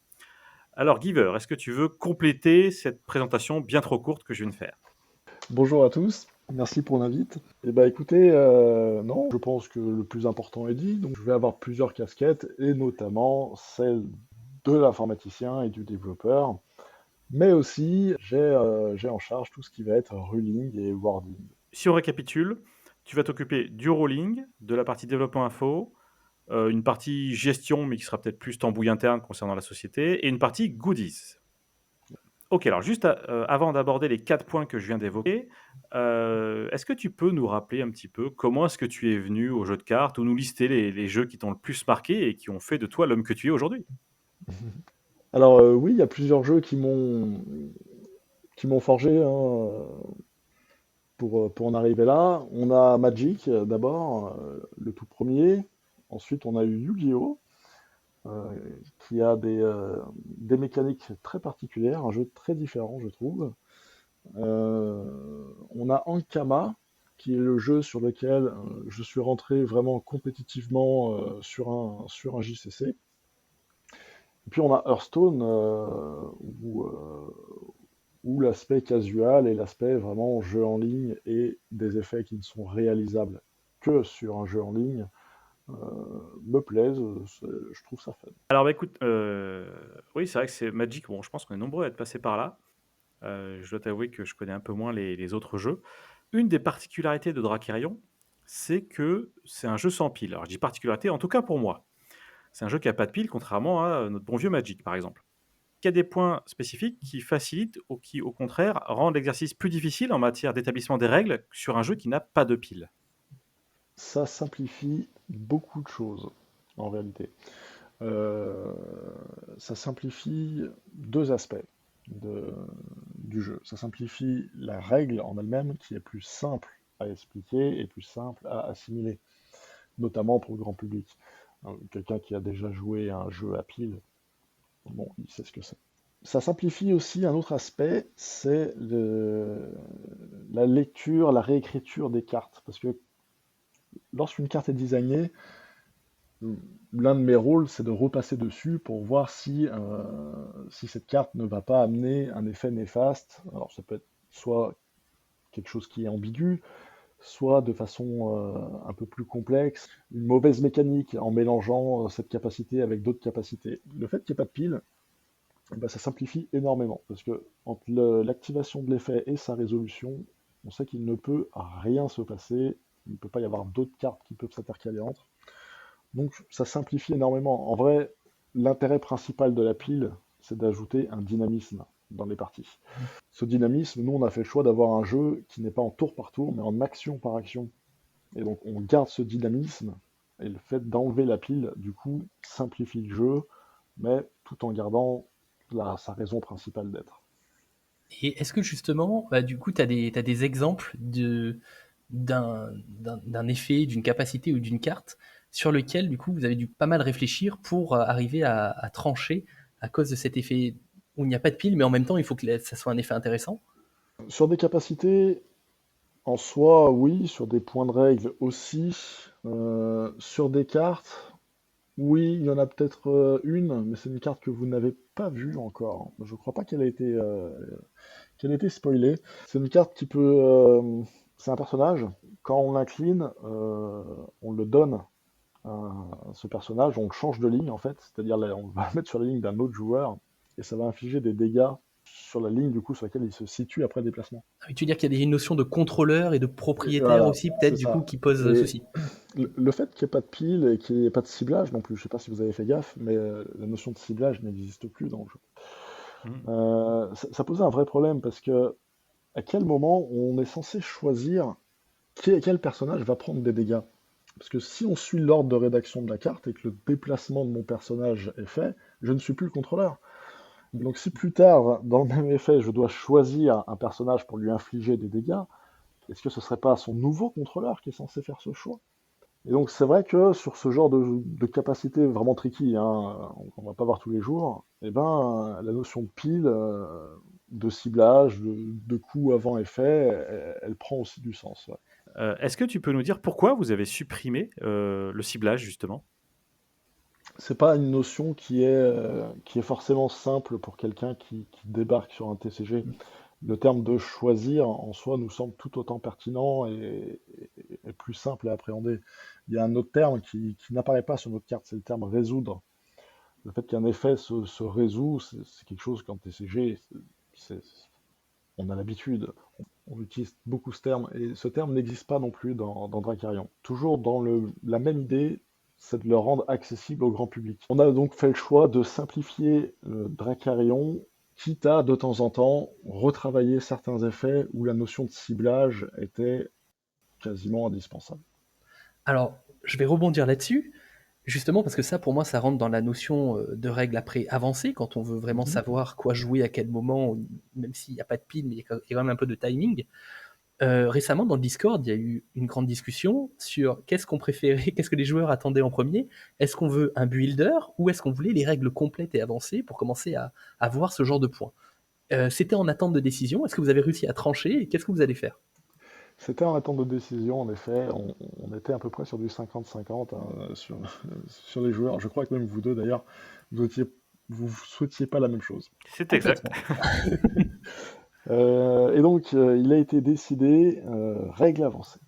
Alors, Giver, est-ce que tu veux compléter cette présentation bien trop courte que je viens de faire? Bonjour à tous, merci pour l'invite. Eh ben écoutez, non, je pense que le plus important est dit, donc je vais avoir plusieurs casquettes, et notamment celle de l'informaticien et du développeur, mais aussi j'ai en charge tout ce qui va être ruling et wording. Si on récapitule, tu vas t'occuper du rolling, de la partie développement info, une partie gestion, mais qui sera peut-être plus tambouille interne concernant la société, et une partie goodies. Ok, alors juste avant d'aborder les 4 points que je viens d'évoquer, est-ce que tu peux nous rappeler un petit peu comment est-ce que tu es venu au jeu de cartes ou nous lister les jeux qui t'ont le plus marqué et qui ont fait de toi l'homme que tu es aujourd'hui? Alors oui, il y a plusieurs jeux qui m'ont forgé hein, pour en arriver là. On a Magic d'abord, le tout premier. Ensuite, on a eu Yu-Gi-Oh! euh, qui a des mécaniques très particulières, un jeu très différent, je trouve. On a Ankama, qui est le jeu sur lequel je suis rentré vraiment compétitivement sur un JCC. Et puis on a Hearthstone, où l'aspect casual et l'aspect vraiment jeu en ligne et des effets qui ne sont réalisables que sur un jeu en ligne euh, me plaisent. Je trouve ça fun. Alors écoute, oui c'est vrai que c'est Magic, bon je pense qu'on est nombreux à être passés par là. Je dois t'avouer que je connais un peu moins les autres jeux. Une des particularités de Dracarion, c'est que c'est un jeu sans pile. Alors je dis particularité, en tout cas pour moi. C'est un jeu qui a pas de pile, contrairement à notre bon vieux Magic, par exemple. Il y a des points spécifiques qui facilitent ou qui, au contraire, rendent l'exercice plus difficile en matière d'établissement des règles sur un jeu qui n'a pas de pile. Ça simplifie beaucoup de choses en réalité. Euh, Ça simplifie deux aspects du jeu. Ça simplifie la règle en elle-même, qui est plus simple à expliquer et plus simple à assimiler, notamment pour le grand public. Quelqu'un qui a déjà joué à un jeu à pile, bon, il sait ce que c'est. Ça simplifie aussi un autre aspect, c'est la lecture, la réécriture des cartes. Parce que lorsqu'une carte est designée, l'un de mes rôles, c'est de repasser dessus pour voir si cette carte ne va pas amener un effet néfaste. Alors ça peut être soit quelque chose qui est ambigu, soit de façon un peu plus complexe, une mauvaise mécanique en mélangeant cette capacité avec d'autres capacités. Le fait qu'il n'y ait pas de pile, eh ben, ça simplifie énormément, parce que entre l'activation de l'effet et sa résolution, on sait qu'il ne peut rien se passer, il ne peut pas y avoir d'autres cartes qui peuvent s'intercaler entre. Donc ça simplifie énormément. En vrai, l'intérêt principal de la pile, c'est d'ajouter un dynamisme dans les parties. Ce dynamisme, nous, on a fait le choix d'avoir un jeu qui n'est pas en tour par tour, mais en action par action. Et donc on garde ce dynamisme, et le fait d'enlever la pile, du coup, simplifie le jeu, mais tout en gardant sa raison principale d'être. Et est-ce que justement, du coup, t'as des exemples d'un effet, d'une capacité ou d'une carte sur lequel, du coup, vous avez dû pas mal réfléchir pour arriver à trancher à cause de cet effet où il n'y a pas de pile, mais en même temps, il faut que ça soit un effet intéressant? Sur des capacités, En soi, oui, sur des points de règle aussi. Sur des cartes, oui, il y en a peut-être une, mais c'est une carte que vous n'avez pas vue encore. Je crois pas qu'elle ait été spoilée. C'est une carte qui peut. C'est un personnage. Quand on l'incline, on le donne à ce personnage, on le change de ligne en fait. C'est-à-dire, on va le mettre sur la ligne d'un autre joueur et ça va infliger des dégâts sur la ligne du coup sur laquelle il se situe après le déplacement. Tu veux dire qu'il y a une notion de contrôleur et de Et propriétaire voilà, aussi, peut-être, c'est du coup, ça. qui pose Et souci. le fait qu'il n'y ait pas de pile et qu'il n'y ait pas de ciblage non plus, je sais pas si vous avez fait gaffe, mais la notion de ciblage n'existe plus dans le jeu. Mmh. Ça posait un vrai problème parce que à quel moment on est censé choisir quel personnage va prendre des dégâts? Parce que si on suit l'ordre de rédaction de la carte et que le déplacement de mon personnage est fait, je ne suis plus le contrôleur. Donc si plus tard, dans le même effet, je dois choisir un personnage pour lui infliger des dégâts, est-ce que ce serait pas son nouveau contrôleur qui est censé faire ce choix? Et donc c'est vrai que sur ce genre de capacité vraiment tricky, hein, on va pas voir tous les jours, eh ben, la notion de pile, de ciblage, de coup avant effet, elle prend aussi du sens. Ouais. Est-ce que tu peux nous dire pourquoi vous avez supprimé, le ciblage justement? C'est pas une notion qui est forcément simple pour quelqu'un qui débarque sur un TCG. Le terme de choisir en soi nous semble tout autant pertinent et plus simple à appréhender. Il y a un autre terme qui n'apparaît pas sur notre carte, c'est le terme résoudre. Le fait qu'un effet se résout, c'est quelque chose qu'en TCG, c'est- on a l'habitude. On utilise beaucoup ce terme, et ce terme n'existe pas non plus dans Dracarion. Toujours dans la même idée, c'est de le rendre accessible au grand public. On a donc fait le choix de simplifier Dracarion, quitte à de temps en temps retravailler certains effets où la notion de ciblage était quasiment indispensable. Alors, je vais rebondir là-dessus, justement parce que ça, pour moi, ça rentre dans la notion de règle après avancée, quand on veut vraiment Mhm. savoir quoi jouer à quel moment, même s'il n'y a pas de pile, mais il y a quand même un peu de timing. Récemment, dans le Discord, il y a eu une grande discussion sur qu'est-ce qu'on préférait, qu'est-ce que les joueurs attendaient en premier. Est-ce qu'on veut un builder ou est-ce qu'on voulait les règles complètes et avancées pour commencer à voir ce genre de points? C'était en attente de décision. Est-ce que vous avez réussi à trancher et qu'est-ce que vous allez faire? C'était en attente de décision, en effet. On était à peu près sur du 50-50 hein, sur les joueurs. Je crois que même vous deux, d'ailleurs, vous souhaitiez pas la même chose. C'est exact. Complètement. Et donc, il a été décidé, règle avancée.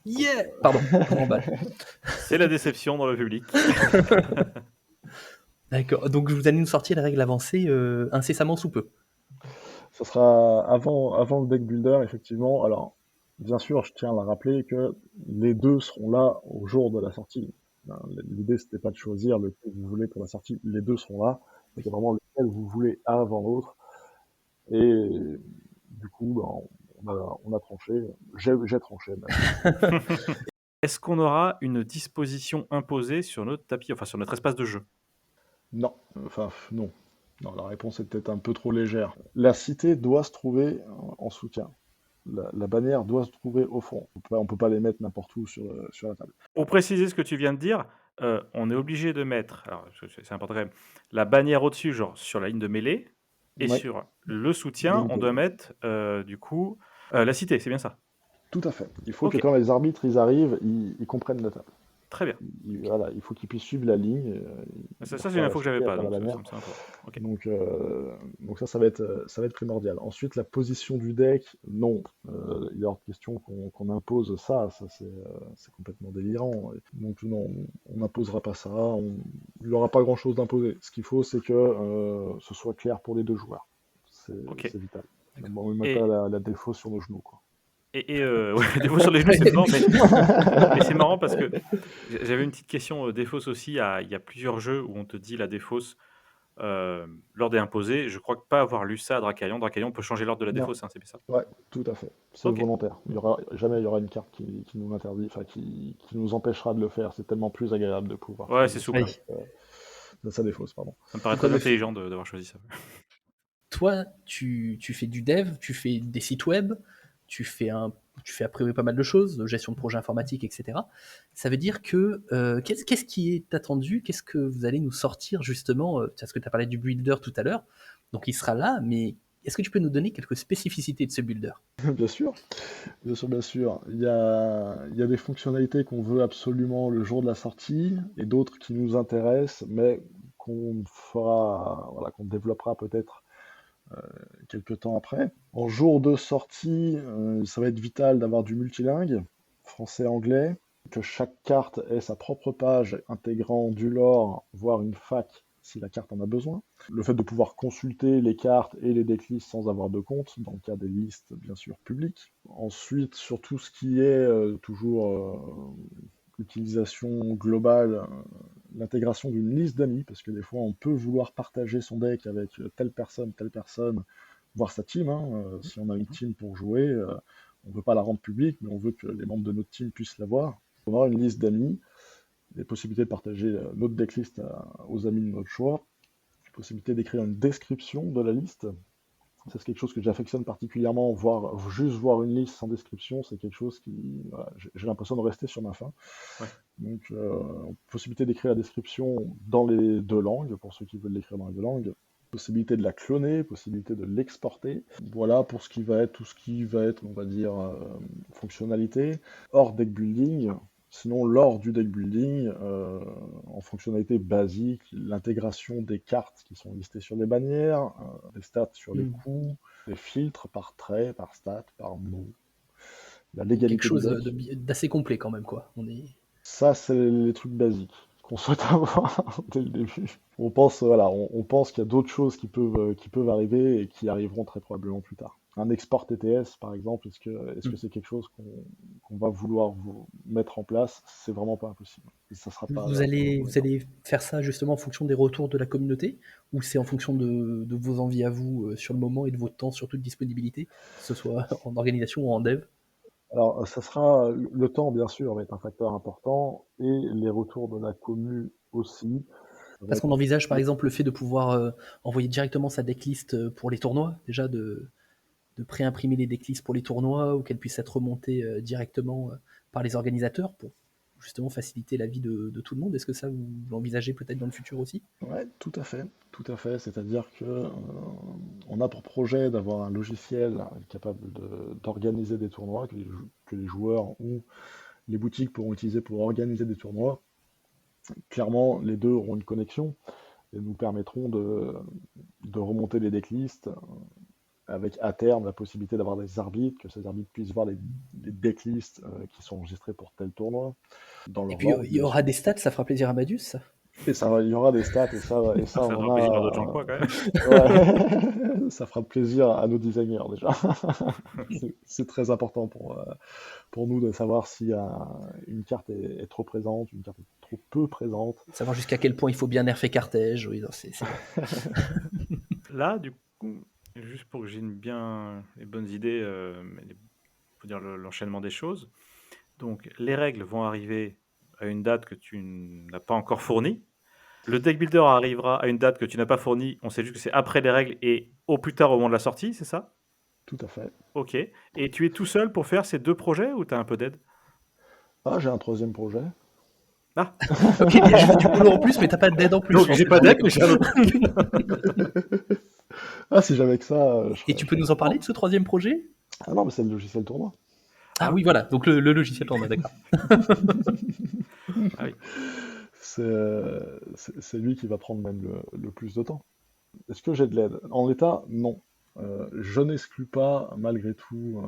Yeah! Pardon, je m'emballe. C'est la déception dans le public. D'accord. Donc vous allez nous sortir les règles avancées incessamment sous peu. Ça sera avant le deck builder, effectivement. Alors, bien sûr, je tiens à rappeler que les deux seront là au jour de la sortie. Hein, l'idée, c'était pas de choisir lequel vous voulez pour la sortie. Les deux seront là. C'est vraiment lequel vous voulez avant l'autre. Et du coup, ben, on a tranché. J'ai tranché. Même. Est-ce qu'on aura une disposition imposée sur notre tapis, enfin sur notre espace de jeu? Non, enfin, non. Non, la réponse est peut-être un peu trop légère. La cité doit se trouver en soutien. La bannière doit se trouver au fond. On peut pas les mettre n'importe où sur la table. Pour préciser ce que tu viens de dire, on est obligé de mettre, alors c'est important quand même, la bannière au-dessus, genre sur la ligne de mêlée, et Oui, sur le soutien, on l'égalité. doit mettre, du coup, la cité, c'est bien ça? Tout à fait. Il faut que OK, quand les arbitres ils arrivent, ils comprennent la table. très bien. Voilà, il faut qu'ils puissent suivre la ligne. Ils Ça, c'est une repèrent la info que j'avais cité à pas, travers donc la ça bannière. me semble important. OK. Donc ça va être primordial. Ensuite, la position du deck, non. Il est hors de question qu'on impose ça c'est complètement délirant. Donc non, on n'imposera pas ça. Il n'y aura pas grand-chose d'imposé. Ce qu'il faut, c'est que ce soit clair pour les deux joueurs. OK. C'est vital. D'accord. Bon, on ne met pas Et la défaut sur nos genoux, quoi. ouais, défausse sur les genoux, c'est fort, mais c'est marrant parce que j'avais une petite question, défausse aussi. Il y a plusieurs jeux où on te dit la défausse, l'ordre est imposé. Je crois que pas avoir lu ça à Dracarion. Dracarion peut changer l'ordre de la Non, défausse, hein, c'est bien ça? ouais, tout à fait. C'est OK. volontaire. Jamais il y aura une carte qui nous interdit, enfin qui nous empêchera de le faire. C'est tellement plus agréable de pouvoir Ouais, c'est choisir souple. Oui. ça défausse, pardon. Ça me paraît Donc en très effet, intelligent d'avoir choisi ça. toi, tu fais du dev, tu fais des sites web, tu fais a priori pas mal de choses, gestion de projets informatiques, etc. Ça veut dire que qu'est-ce qui est attendu? Qu'est-ce que vous allez nous sortir justement? Parce que tu as parlé du builder tout à l'heure, donc il sera là, mais Est-ce que tu peux nous donner quelques spécificités de ce builder? Bien sûr, bien sûr, bien sûr. Il y a des fonctionnalités qu'on veut absolument le jour de la sortie et d'autres qui nous intéressent, mais qu'on fera, voilà, qu'on développera peut-être quelques temps après. En jour de sortie, ça va être vital d'avoir du multilingue, français-anglais, que chaque carte ait sa propre page intégrant du lore, voire une fac si la carte en a besoin. Le fait de pouvoir consulter les cartes et les decklists sans avoir de compte, dans le cas des listes bien sûr publiques. Ensuite, sur tout ce qui est toujours l'utilisation globale, l'intégration d'une liste d'amis, parce que des fois on peut vouloir partager son deck avec telle personne, voire sa team. Hein. Si on a une team pour jouer, on ne veut pas la rendre publique, mais on veut que les membres de notre team puissent la voir. On aura une liste d'amis, des possibilités de partager notre decklist aux amis de notre choix, possibilité d'écrire une description de la liste. Ça, c'est quelque chose que j'affectionne particulièrement, juste voir une liste sans description, c'est quelque chose qui, voilà, j'ai l'impression de rester sur ma faim. Ouais. Donc, possibilité d'écrire la description dans les deux langues, pour ceux qui veulent l'écrire dans les deux langues. Possibilité de la cloner, possibilité de l'exporter. Voilà pour ce qui va être, tout ce qui va être, on va dire, fonctionnalité. Hors deck building, sinon, lors du deck building, en fonctionnalité basique, l'intégration des cartes qui sont listées sur les bannières, des stats sur les coups, des filtres par trait, par stat, par mot, la Quelque légalité chose du deck. d'assez complet quand même, quoi. Ça, c'est les trucs basiques qu'on souhaite avoir dès le début. On pense, voilà, on pense qu'il y a d'autres choses qui peuvent arriver et qui arriveront très probablement plus tard. Un export TTS, par exemple, est-ce que c'est quelque chose qu'on va vouloir mettre en place? C'est vraiment pas impossible. Et ça sera pas Vous allez faire ça justement en fonction des retours de la communauté, ou c'est en fonction de vos envies à vous sur le moment et de votre temps, surtout de disponibilité, que ce soit en organisation ou en dev? Alors, ça sera le temps, bien sûr, va être un facteur important, et les retours de la commu aussi. Parce qu'on envisage par exemple le fait de pouvoir envoyer directement sa decklist pour les tournois, déjà de préimprimer les decklists pour les tournois, ou qu'elles puissent être remontées directement par les organisateurs pour justement faciliter la vie de tout le monde. Est-ce que ça, vous l'envisagez peut-être dans le futur aussi? Ouais, tout à fait, tout à fait. C'est-à-dire que on a pour projet d'avoir un logiciel capable d'organiser des tournois que les joueurs ou les boutiques pourront utiliser pour organiser des tournois. Clairement, les deux auront une connexion et nous permettront de remonter les decklists avec à terme la possibilité d'avoir des arbitres, que ces arbitres puissent voir les decklists qui sont enregistrés pour tel tournoi dans Et leur puis langue, il y bien aura sûr. des stats, ça fera plaisir à Madius, ça. Et ça, il y aura des stats, et ça, Ça on fera plaisir à d'autres gens que a. moi quand même. Ouais, ça fera plaisir à nos designers déjà. C'est très important pour nous de savoir si une carte est trop présente, une carte est trop peu présente. Savoir jusqu'à quel point il faut bien nerfer Carthège. Oui, non, c'est Là, du coup, juste pour que j'ai les bonnes idées, faut dire l'enchaînement des choses. Donc, les règles vont arriver à une date que tu n'as pas encore fournie. Le deck builder arrivera à une date que tu n'as pas fournie. On sait juste que c'est après les règles et au plus tard au moment de la sortie, c'est ça? Tout à fait. Ok. Et tu es tout seul pour faire ces deux projets ou tu as un peu d'aide? Ah, j'ai un troisième projet. Ah, Ok, il y a juste du boulot en plus, mais t'as pas d'aide en plus. donc j'ai pas d'aide, mais j'ai un autre. Ah, si j'avais que ça, Et tu peux nous en parler de ce troisième projet? Ah non, mais c'est le logiciel tournoi. Ah oui, voilà, donc le logiciel tournoi, d'accord. Ah oui. C'est lui qui va prendre même le plus de temps. Est-ce que j'ai de l'aide? En l'état, non. Je n'exclus pas, malgré tout,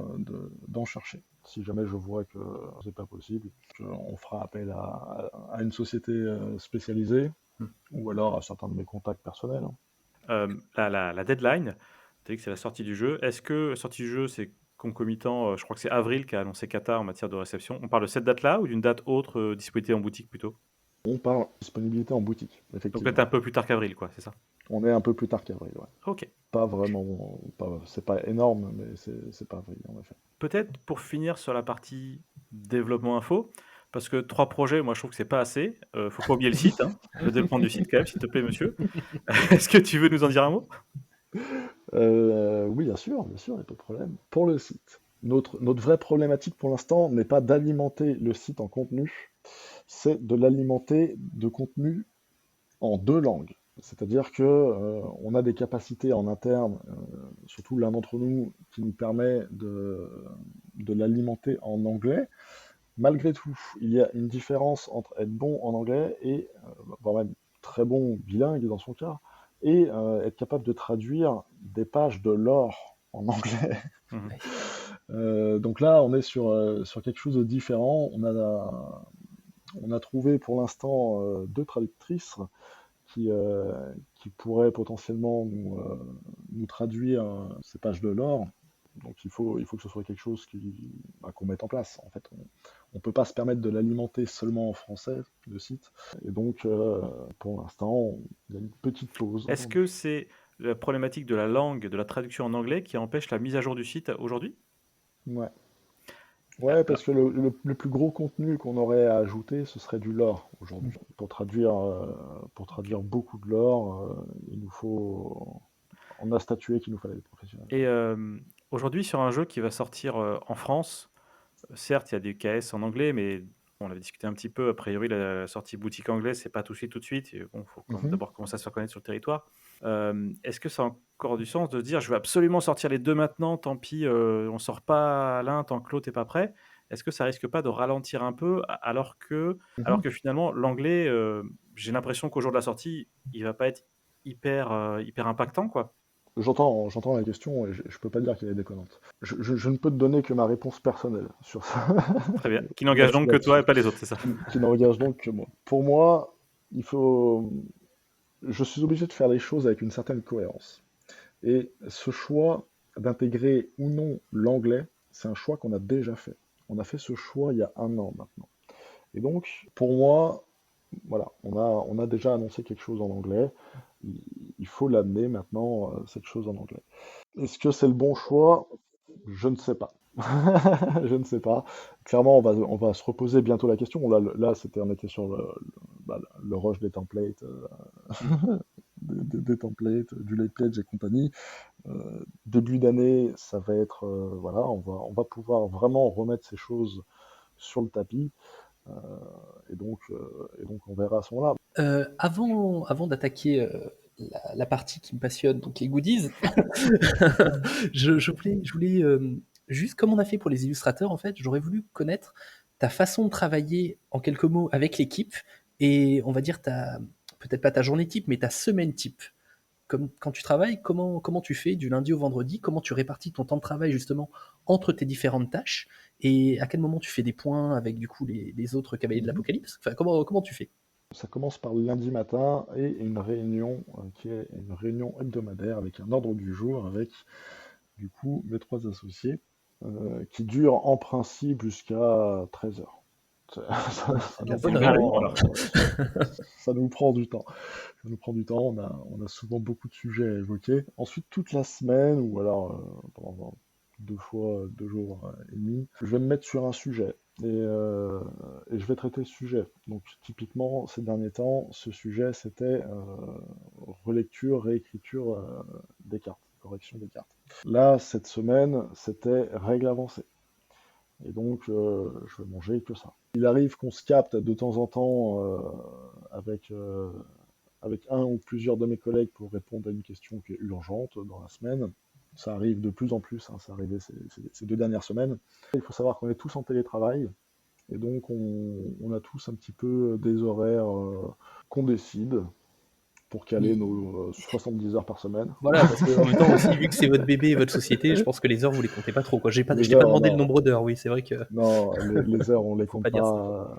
d'en chercher. Si jamais je vois que c'est pas possible, on fera appel à une société spécialisée, ou alors à certains de mes contacts personnels. Hein. La deadline, tu as dit que c'est la sortie du jeu. Est-ce que la sortie du jeu, c'est concomitant, je crois que c'est avril qu'a annoncé Qatar en matière de réception. On parle de cette date-là ou d'une date autre, disponibilité en boutique plutôt? On parle disponibilité en boutique, Donc effectivement. peut-être un peu plus tard qu'avril, quoi, c'est ça? On est un peu plus tard qu'avril, ouais. Ok. Pas vraiment, c'est pas énorme, mais c'est pas avril, en effet. Peut-être pour finir sur la partie développement info, parce que 3 projets, moi je trouve que c'est pas assez. Faut pas oublier le site, hein, le développement du site quand même, s'il te plaît, monsieur. Est-ce que tu veux nous en dire un mot? Oui, bien sûr, il n'y a pas de problème. Pour le site, notre vraie problématique pour l'instant n'est pas d'alimenter le site en contenu, c'est de l'alimenter de contenu en deux langues. C'est-à-dire que on a des capacités en interne, surtout l'un d'entre nous, qui nous permet de l'alimenter en anglais. Malgré tout, il y a une différence entre être bon en anglais et, voire même très bon bilingue dans son cas, et être capable de traduire des pages de lore en anglais. Mmh. Ouais. Donc là, on est sur quelque chose de différent. On a trouvé pour l'instant deux traductrices qui pourraient potentiellement nous traduire ces pages de lore. Donc il faut que ce soit quelque chose qu'on mette en place. En fait, on ne peut pas se permettre de l'alimenter seulement en français, le site. Et donc, pour l'instant, il y a une petite pause. Est-ce que c'est la problématique de la langue, de la traduction en anglais qui empêche la mise à jour du site aujourd'hui? Ouais. Ah, Ouais, alors parce que le plus gros contenu qu'on aurait à ajouter, ce serait du lore aujourd'hui. Pour traduire beaucoup de lore, on a statué qu'il nous fallait des professionnels. et aujourd'hui sur un jeu qui va sortir, en France, certes, il y a des KS en anglais, mais on avait discuté un petit peu, a priori la sortie boutique anglaise, c'est pas tout de suite et bon, faut quand même Mhm. d'abord commencer à se faire connaître sur le territoire. Est-ce que ça a encore du sens de se dire: «Je veux absolument sortir les 2 maintenant, tant pis, on sort pas l'un tant que l'autre est pas prêt»? Est-ce que ça risque pas de ralentir un peu alors Mhm. que finalement l'anglais, j'ai l'impression qu'au jour de la sortie, il va pas être hyper impactant, quoi? J'entends la question et je peux pas dire qu'elle est déconnante. Je ne peux te donner que ma réponse personnelle sur ça, Très bien. Qui n'engage donc que toi et là-dessus, pas les autres, c'est ça? qui n'engage donc que moi. Pour moi, il faut, je suis obligé de faire les choses avec une certaine cohérence. Et ce choix d'intégrer ou non l'anglais, c'est un choix qu'on a déjà fait. On a fait ce choix il y a un an maintenant. Et donc, pour moi, voilà, on a déjà annoncé quelque chose en anglais. Il, il faut l'amener maintenant, cette chose en anglais. Est-ce que c'est le bon choix? Je ne sais pas. Je ne sais pas. Clairement, on va se reposer bientôt la question. Là, on était sur le rush des templates, Mmh. des templates, du late page et compagnie. Début d'année, ça va être, voilà, on va pouvoir vraiment remettre ces choses sur le tapis. euh, et donc, on verra à ce moment-là. Avant d'attaquer la partie qui me passionne, donc les goodies, je voulais juste comme on a fait pour les illustrateurs, en fait, j'aurais voulu connaître ta façon de travailler en quelques mots avec l'équipe et on va dire peut-être pas ta journée type, mais ta semaine type. Comme quand tu travailles, comment tu fais du lundi au vendredi? Comment tu répartis ton temps de travail justement entre tes différentes tâches? Et à quel moment tu fais des points avec du coup les autres cavaliers de Mhm. l'Apocalypse? Enfin, comment tu fais? Ça commence par le lundi matin et une réunion qui est une réunion hebdomadaire avec un ordre du jour avec du coup mes trois associés qui dure en principe jusqu'à 13 heures. Ça La nous bonne réunion prend, alors. ça nous prend du temps. Ça nous prend du temps. On a souvent beaucoup de sujets à évoquer. Ensuite, toute la semaine, ou alors pendant deux fois, 2 jours et demi, je vais me mettre sur un sujet et je vais traiter le sujet. Donc, typiquement, ces derniers temps, ce sujet, c'était relecture, réécriture des cartes, correction des cartes. Là, cette semaine, c'était règles avancées. Et donc, je vais manger que ça. Il arrive qu'on se capte de temps en temps avec un ou plusieurs de mes collègues pour répondre à une question qui est urgente dans la semaine. Ça arrive de plus en plus, hein, ça arrivait ces 2 dernières semaines. Il faut savoir qu'on est tous en télétravail, et donc on a tous un petit peu des horaires qu'on décide pour caler Oui. nos 70 heures par semaine. Voilà, parce qu'en même temps aussi, vu que c'est votre bébé et votre société, je pense que les heures, vous les comptez pas trop, quoi. Je Les t'ai pas heures, demandé le non, nombre d'heures, oui, c'est vrai que non, les heures, on les faut compte pas dire ça. pas.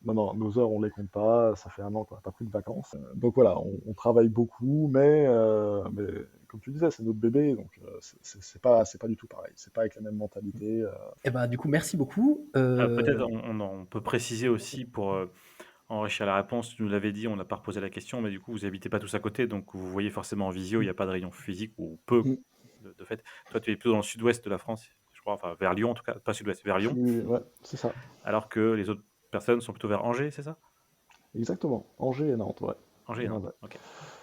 Non, non, nos heures, on les compte pas. Ça fait un an qu'on n'a pas pris de vacances. Donc voilà, on travaille beaucoup, mais comme tu disais, c'est notre bébé, donc c'est pas du tout pareil. C'est pas avec la même mentalité. Eh ben, du coup, merci beaucoup. Peut-être on peut préciser aussi pour, enrichir la réponse, tu nous l'avais dit, on n'a pas reposé la question, mais du coup, vous habitez pas tous à côté, donc vous voyez forcément en visio, il y a pas de réunion physique ou peu Mm. de fait. Toi, tu es plutôt dans le sud-ouest de la France, je crois, enfin vers Lyon en tout cas, pas sud-ouest, vers Lyon, Ouais, c'est ça. alors que les autres personnes sont plutôt vers Angers, c'est ça? Exactement. Angers et Nantes, ouais. Angers et Ouais, Nantes, ouais. OK,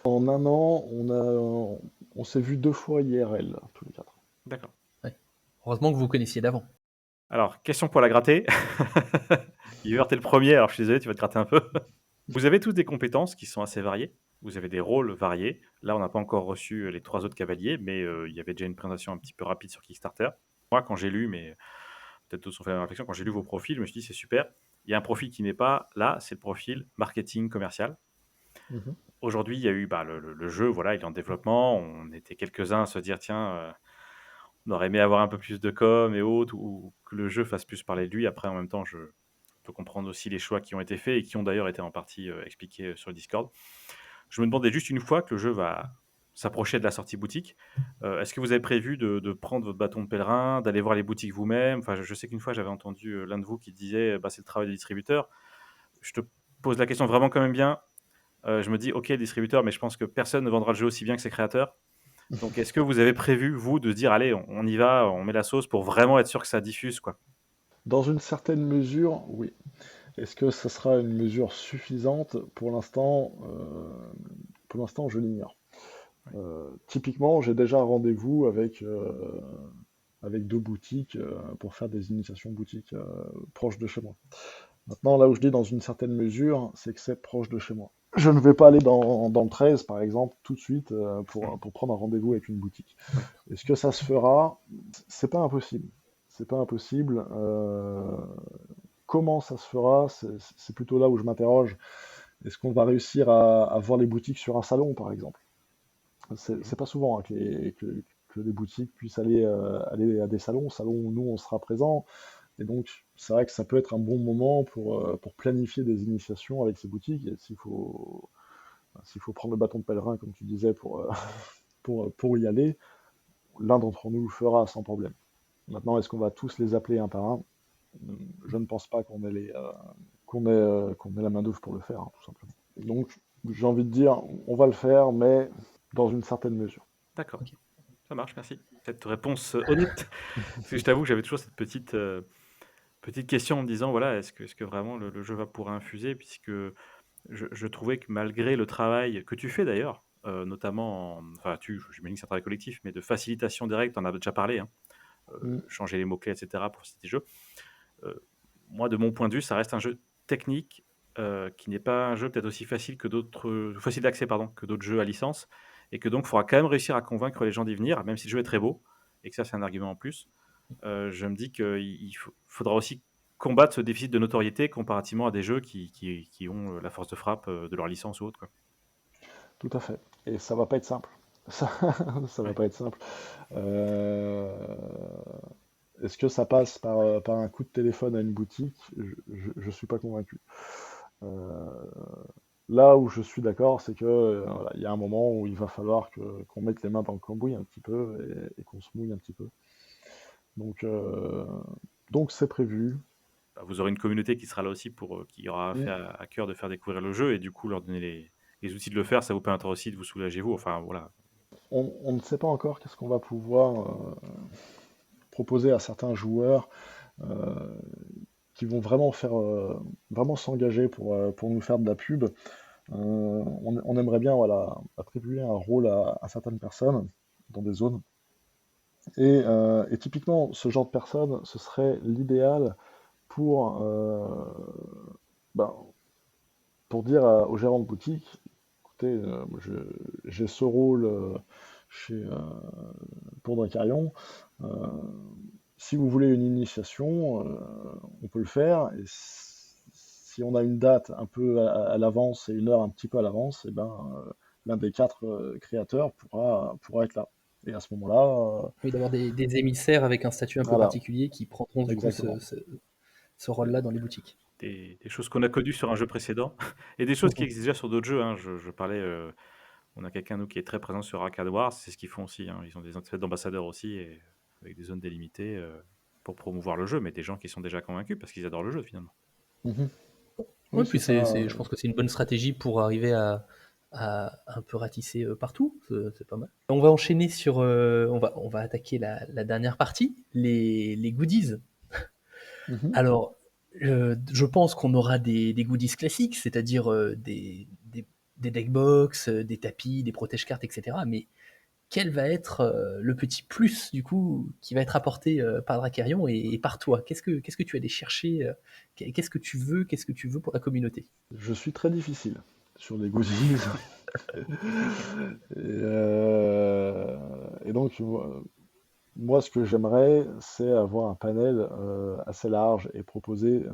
En un an, on s'est vu 2 fois IRL, tous les quatre. d'accord. Ouais. Heureusement que vous connaissiez d'avant. Alors, question pour la gratter. Yver, tu es le premier, alors je suis désolé, tu vas te gratter un peu. Vous avez tous des compétences qui sont assez variées. vous avez des rôles variés. Là, on n'a pas encore reçu les 3 autres cavaliers, mais il y avait déjà une présentation un petit peu rapide sur Kickstarter. Moi, quand j'ai lu, mais peut-être d'autres ont fait la même réflexion, quand j'ai lu vos profils, je me suis dit: «C'est super». Il y a un profil qui n'est pas là, c'est le profil marketing commercial. Mhm. Aujourd'hui, il y a eu, le jeu, voilà, il est en développement. On était quelques-uns à se dire: «Tiens, on aurait aimé avoir un peu plus de com et autres ou que le jeu fasse plus parler de lui». Après, en même temps, je peux comprendre aussi les choix qui ont été faits et qui ont d'ailleurs été en partie, expliqués, sur le Discord. Je me demandais juste, une fois que le jeu va s'approcher de la sortie boutique, est-ce que vous avez prévu de prendre votre bâton de pèlerin, d'aller voir les boutiques vous-même? Enfin, je sais qu'une fois, j'avais entendu, l'un de vous qui disait: «Bah, c'est le travail des distributeurs». Je te pose la question vraiment quand même bien. Je me dis: «OK, distributeur», mais je pense que personne ne vendra le jeu aussi bien que ses créateurs. Donc est-ce que vous avez prévu, vous, de se dire: «Allez, on y va, on met la sauce» pour vraiment être sûr que ça diffuse, quoi? Dans une certaine mesure, oui. Est-ce que ça sera une mesure suffisante? Pour l'instant, je l'ignore. Ouais. Typiquement, j'ai déjà un rendez-vous avec deux boutiques pour faire des initiations boutiques proches de chez moi. Maintenant, là où je dis dans une certaine mesure, c'est que c'est proche de chez moi. Je ne vais pas aller dans le 13, par exemple, tout de suite pour prendre un rendez-vous avec une boutique. Oui. Est-ce que ça se fera? C'est pas impossible. C'est pas impossible. Comment ça se fera? C'est plutôt là où je m'interroge. Est-ce qu'on va réussir à voir les boutiques sur un salon, par exemple? Mmh. C'est pas souvent hein, que les boutiques puissent aller à des salons où nous on sera présents. Et donc, c'est vrai que ça peut être un bon moment pour planifier des initiations avec ces boutiques. Et s'il faut prendre le bâton de pèlerin, comme tu disais, pour y aller, l'un d'entre nous le fera sans problème. Maintenant, est-ce qu'on va tous les appeler un par un? Je ne pense pas qu'on ait la main d'œuvre pour le faire, hein, tout simplement. Donc, j'ai envie de dire, on va le faire, mais dans une certaine mesure. D'accord, Ok. ça marche, merci. Cette réponse, honnête. Parce que je t'avoue que j'avais toujours cette petite question en me disant, voilà, est-ce que vraiment le jeu va pouvoir infuser? Puisque je trouvais que malgré le travail que tu fais d'ailleurs, notamment enfin j'imagine que c'est un travail collectif, mais de facilitation des règles, tu en as déjà parlé, hein, Mm. changer les mots-clés et cetera pour citer des jeux. Moi, de mon point de vue, ça reste un jeu technique, qui n'est pas un jeu peut-être aussi facile d'accès pardon, que d'autres jeux à licence et que donc il faudra quand même réussir à convaincre les gens d'y venir, même si le jeu est très beau et que ça, c'est un argument en plus. Je me dis qu'il faudra aussi combattre ce déficit de notoriété comparativement à des jeux qui ont, la force de frappe, de leur licence ou autre, quoi. Tout à fait. Et ça va pas être simple. Ça, ça va Ouais. pas être simple. Euh, Est-ce que ça passe par un coup de téléphone à une boutique? Je suis pas convaincu. Euh, Là où je suis d'accord, c'est que voilà, il y a un moment où il va falloir qu'on mette les mains dans le cambouis un petit peu et qu'on se mouille un petit peu. Donc, euh, donc c'est prévu. Bah, vous aurez une communauté qui sera là aussi pour, qui aura fait Mm. à cœur de faire découvrir le jeu et du coup leur donner les outils de le faire, ça vous permettra aussi de vous soulager vous, enfin voilà. On ne sait pas encore qu'est-ce qu'on va pouvoir proposer à certains joueurs euh, qui vont vraiment s'engager pour nous faire de la pub. On aimerait bien voilà, attribuer un rôle à certaines personnes dans des zones. Et typiquement, ce genre de personne, ce serait l'idéal pour, ben, pour dire au gérant de boutique, écoutez, j'ai ce rôle chez, pour Dracarion. Euh, Si vous voulez une initiation, on peut le faire. Et si on a une date un peu à l'avance et une heure un petit peu à l'avance, et ben, l'un des quatre créateurs pourra être là. Et à ce moment-là, Oui, d'avoir des émissaires avec un statut un peu voilà, particulier qui prendront du coup exactement. ce rôle-là dans les boutiques. Des choses qu'on a connues sur un jeu précédent et des choses qui existent déjà sur d'autres jeux, hein. Je parlais, on a quelqu'un nous qui est très présent sur Arcade Wars, c'est ce qu'ils font aussi, hein. Ils ont des espèces d'ambassadeurs aussi et avec des zones délimitées, pour promouvoir le jeu, mais des gens qui sont déjà convaincus parce qu'ils adorent le jeu finalement. Mhm. Oui, Oui, puis c'est ça. je pense que c'est une bonne stratégie pour arriver à un peu ratisser partout. C'est pas mal. On va enchaîner sur. On va attaquer la dernière partie, les goodies. Mhm. Alors, je pense qu'on aura des goodies classiques, c'est-à-dire des deckbox, des tapis, des protège-cartes, etc. Mais quel va être le petit plus du coup qui va être apporté par Dracarion et par toi? Qu'est-ce que tu vas aller chercher qu'est-ce que tu veux pour la communauté? Je suis très difficile sur les goodies. Et, et donc, moi, ce que j'aimerais, c'est avoir un panel assez large et proposer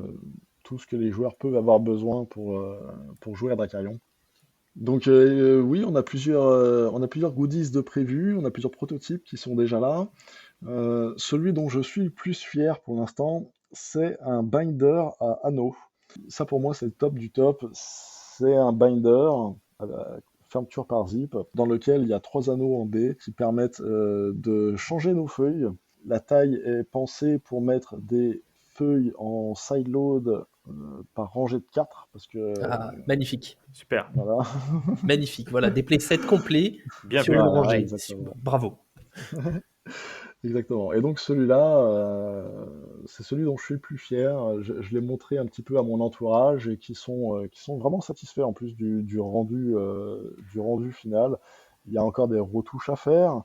tout ce que les joueurs peuvent avoir besoin pour jouer à Dracarion. Donc oui, on a plusieurs goodies de prévus, on a plusieurs prototypes qui sont déjà là. Celui dont je suis le plus fier pour l'instant, c'est un binder à anneaux. Ça pour moi c'est le top du top. C'est un binder à la fermeture par zip dans lequel il y a 3 anneaux en D qui permettent de changer nos feuilles. La taille est pensée pour mettre des feuilles en sideload par rangée de 4 parce que Ah, magnifique. Super, voilà. Magnifique. Voilà, des playsets complets bien sur vu. une Voilà, rangée. exactement. Bravo. Exactement. Et donc celui-là, c'est celui dont je suis le plus fier. Je l'ai montré un petit peu à mon entourage et qui sont vraiment satisfaits en plus du rendu final. Il y a encore des retouches à faire,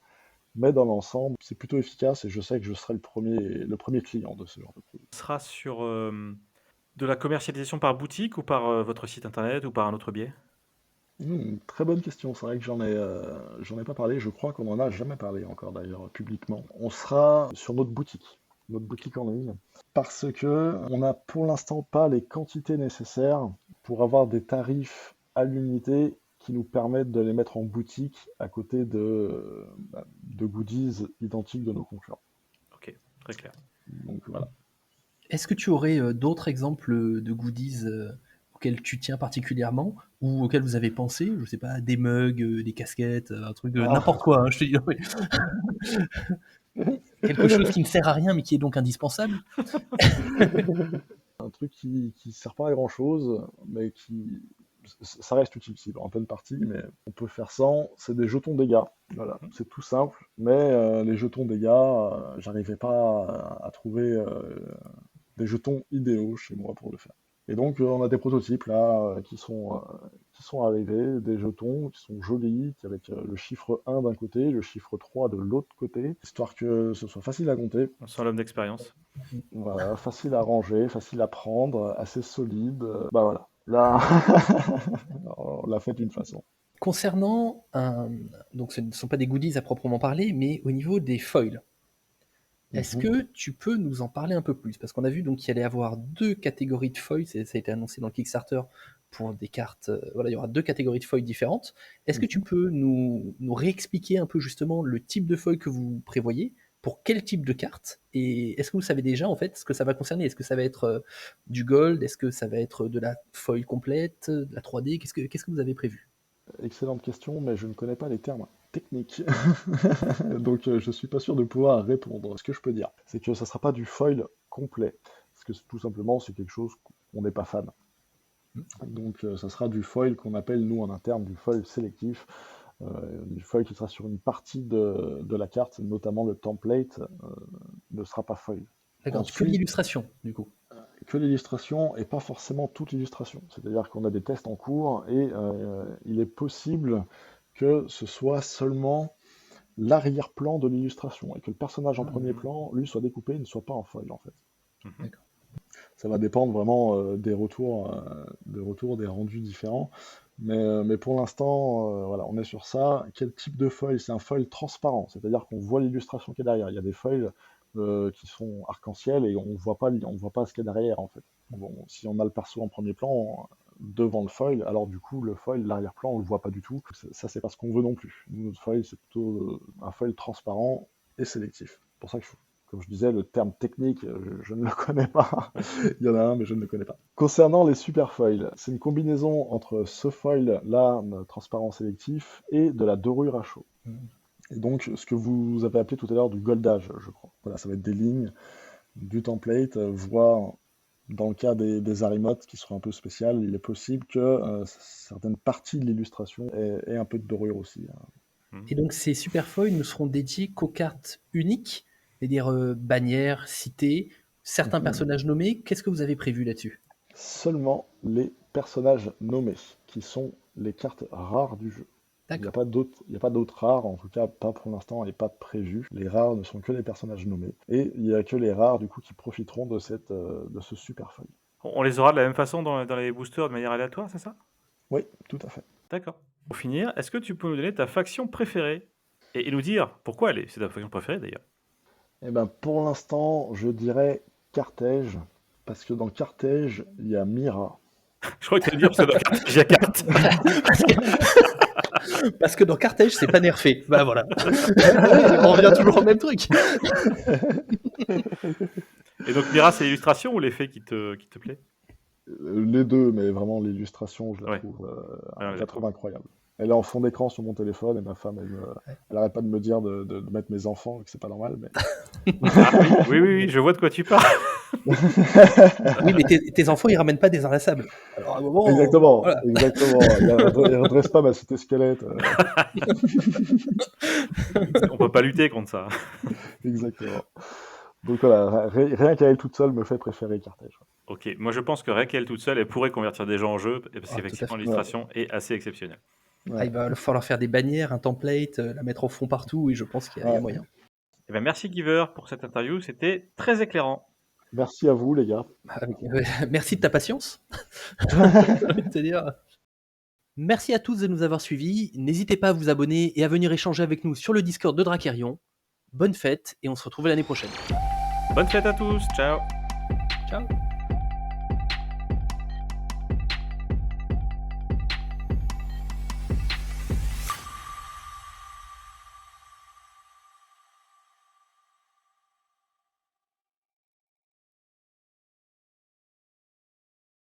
mais dans l'ensemble, c'est plutôt efficace et je sais que je serai le premier client de ce genre de produit. Ce sera sur, de la commercialisation par boutique ou par, votre site internet ou par un autre biais? Très bonne question. C'est vrai que j'en ai pas parlé. Je crois qu'on en a jamais parlé encore d'ailleurs publiquement. On sera sur notre boutique en ligne, parce que on n'a pour l'instant pas les quantités nécessaires pour avoir des tarifs à l'unité qui nous permettent de les mettre en boutique à côté de goodies identiques de nos concurrents. OK, très clair. Donc voilà. Est-ce que tu aurais d'autres exemples de goodies auxquels tu tiens particulièrement ou auxquels vous avez pensé? Je sais pas, des mugs, des casquettes, un truc, Ah. n'importe quoi, hein, je te dis. Oui. Quelque chose qui ne sert à rien mais qui est donc indispensable? Un truc qui sert pas à grand chose, mais ça reste utile en pleine partie, mais on peut faire sans. C'est des jetons dégâts. Voilà, c'est tout simple. Mais les jetons dégâts, j'arrivais pas à trouver des jetons idéaux chez moi pour le faire. Et donc on a des prototypes là qui sont arrivés, des jetons qui sont jolis, avec le chiffre 1 d'un côté, le chiffre 3 de l'autre côté, histoire que ce soit facile à compter. On sent l'homme d'expérience. Voilà, facile à ranger, facile à prendre, assez solide. Bah voilà. Là, on l'a fait d'une façon. Concernant donc ce ne sont pas des goodies à proprement parler, mais au niveau des foils, est-ce Mhm. que tu peux nous en parler un peu plus? Parce qu'on a vu donc qu'il y allait avoir deux catégories de foils, ça a été annoncé dans le Kickstarter pour des cartes. Voilà, il y aura deux catégories de foils différentes. Est-ce que tu Mhm. peux nous réexpliquer un peu justement le type de foil que vous prévoyez? Pour quel type de carte? Et est-ce que vous savez déjà en fait ce que ça va concerner? Est-ce que ça va être du gold? Est-ce que ça va être de la foil complète, de la 3D? Qu'est-ce que vous avez prévu? Excellente question, mais je ne connais pas les termes techniques. Donc je suis pas sûr de pouvoir répondre. Ce que je peux dire, c'est que ça sera pas du foil complet. Parce que tout simplement, c'est quelque chose qu'on n'est pas fan. Donc ça sera du foil qu'on appelle nous en interne du foil sélectif. Du foil qui sera sur une partie de la carte, notamment le template, ne sera pas foil. D'accord, que Ensuite, l'illustration du coup. que l'illustration et pas forcément toute l'illustration. C'est-à-dire qu'on a des tests en cours et il est possible que ce soit seulement l'arrière-plan de l'illustration et que le personnage en Ah, premier plan, lui, soit découpé et ne soit pas en foil en fait. Mmh. d'accord. Ça va dépendre vraiment des retours, des rendus différents. Mais pour l'instant, voilà, on est sur ça. Quel type de foil? C'est un foil transparent, c'est-à-dire qu'on voit l'illustration qui est derrière. Il y a des foils qui sont arc-en-ciel et on voit pas ce qu'il y a derrière en fait. Bon, si on a le perso en premier plan devant le foil, alors du coup le foil, l'arrière-plan, on le voit pas du tout. Ça, c'est pas ce qu'on veut non plus. Nous, notre foil, c'est plutôt un foil transparent et sélectif. C'est pour ça que comme je disais, le terme technique, je ne le connais pas. Il y en a un, mais je ne le connais pas. Concernant les super foils, c'est une combinaison entre ce foil-là, transparent sélectif, et de la dorure à chaud. Mhm. Et donc, ce que vous avez appelé tout à l'heure du goldage, je crois. Voilà, ça va être des lignes, du template, voire dans le cas des Arimotes qui seront un peu spéciales, il est possible que certaines parties de l'illustration aient un peu de dorure aussi, hein. Mmh. Et donc ces super foils ne seront dédiés qu'aux cartes uniques, c'est-à-dire bannières, cités, certains Mhm. personnages nommés. Qu'est-ce que vous avez prévu là-dessus? Seulement les personnages nommés, qui sont les cartes rares du jeu. D'accord. Il y a pas d'autres rares, en tout cas pas pour l'instant et pas prévu. Les rares ne sont que les personnages nommés. Et il n'y a que les rares du coup qui profiteront de ce super foil. On les aura de la même façon dans les boosters de manière aléatoire, c'est ça? Oui, tout à fait. D'accord. Pour finir, est-ce que tu peux nous donner ta faction préférée et nous dire pourquoi c'est ta faction préférée d'ailleurs? Eh ben, pour l'instant, je dirais Carthège, parce que dans Carthège, il y a Mira. Je crois que tu allais dire parce que dans Carthage, il y a carte. Parce que dans Carthage, c'est pas nerfé. Bah voilà. On revient toujours au même truc. Et donc Mira, c'est l'illustration ou l'effet qui te plaît? Les deux, mais vraiment l'illustration, je la Ouais. trouve, Ouais, je la trouve incroyable. Elle est en fond d'écran sur mon téléphone et ma femme, elle arrête pas de me dire de mettre mes enfants, que c'est pas normal, mais Ah oui, je vois de quoi tu parles. Oui, mais tes enfants, ils ramènent pas des inlassables. Alors à un moment, exactement, voilà. exactement. Elle redresse pas ma cité squelette. On peut pas lutter contre ça. Exactement. Donc voilà, rien qu'à elle toute seule me fait préférer Carthage. Ok, moi je pense que Raquel toute seule, elle pourrait convertir des gens en jeu, parce Ah, tout à qu'effectivement fait. l'illustration est assez exceptionnelle. Ah, il va falloir faire des bannières, un template, la mettre au fond partout, et je pense qu'il y a Ouais. moyen. Eh ben, merci Giver pour cette interview, c'était très éclairant. Merci à vous, les gars. Merci de ta patience. C'est-à-dire... Merci à tous de nous avoir suivis. N'hésitez pas à vous abonner et à venir échanger avec nous sur le Discord de Dracarion. Bonne fête et on se retrouve l'année prochaine. Bonne fête à tous, ciao. Ciao.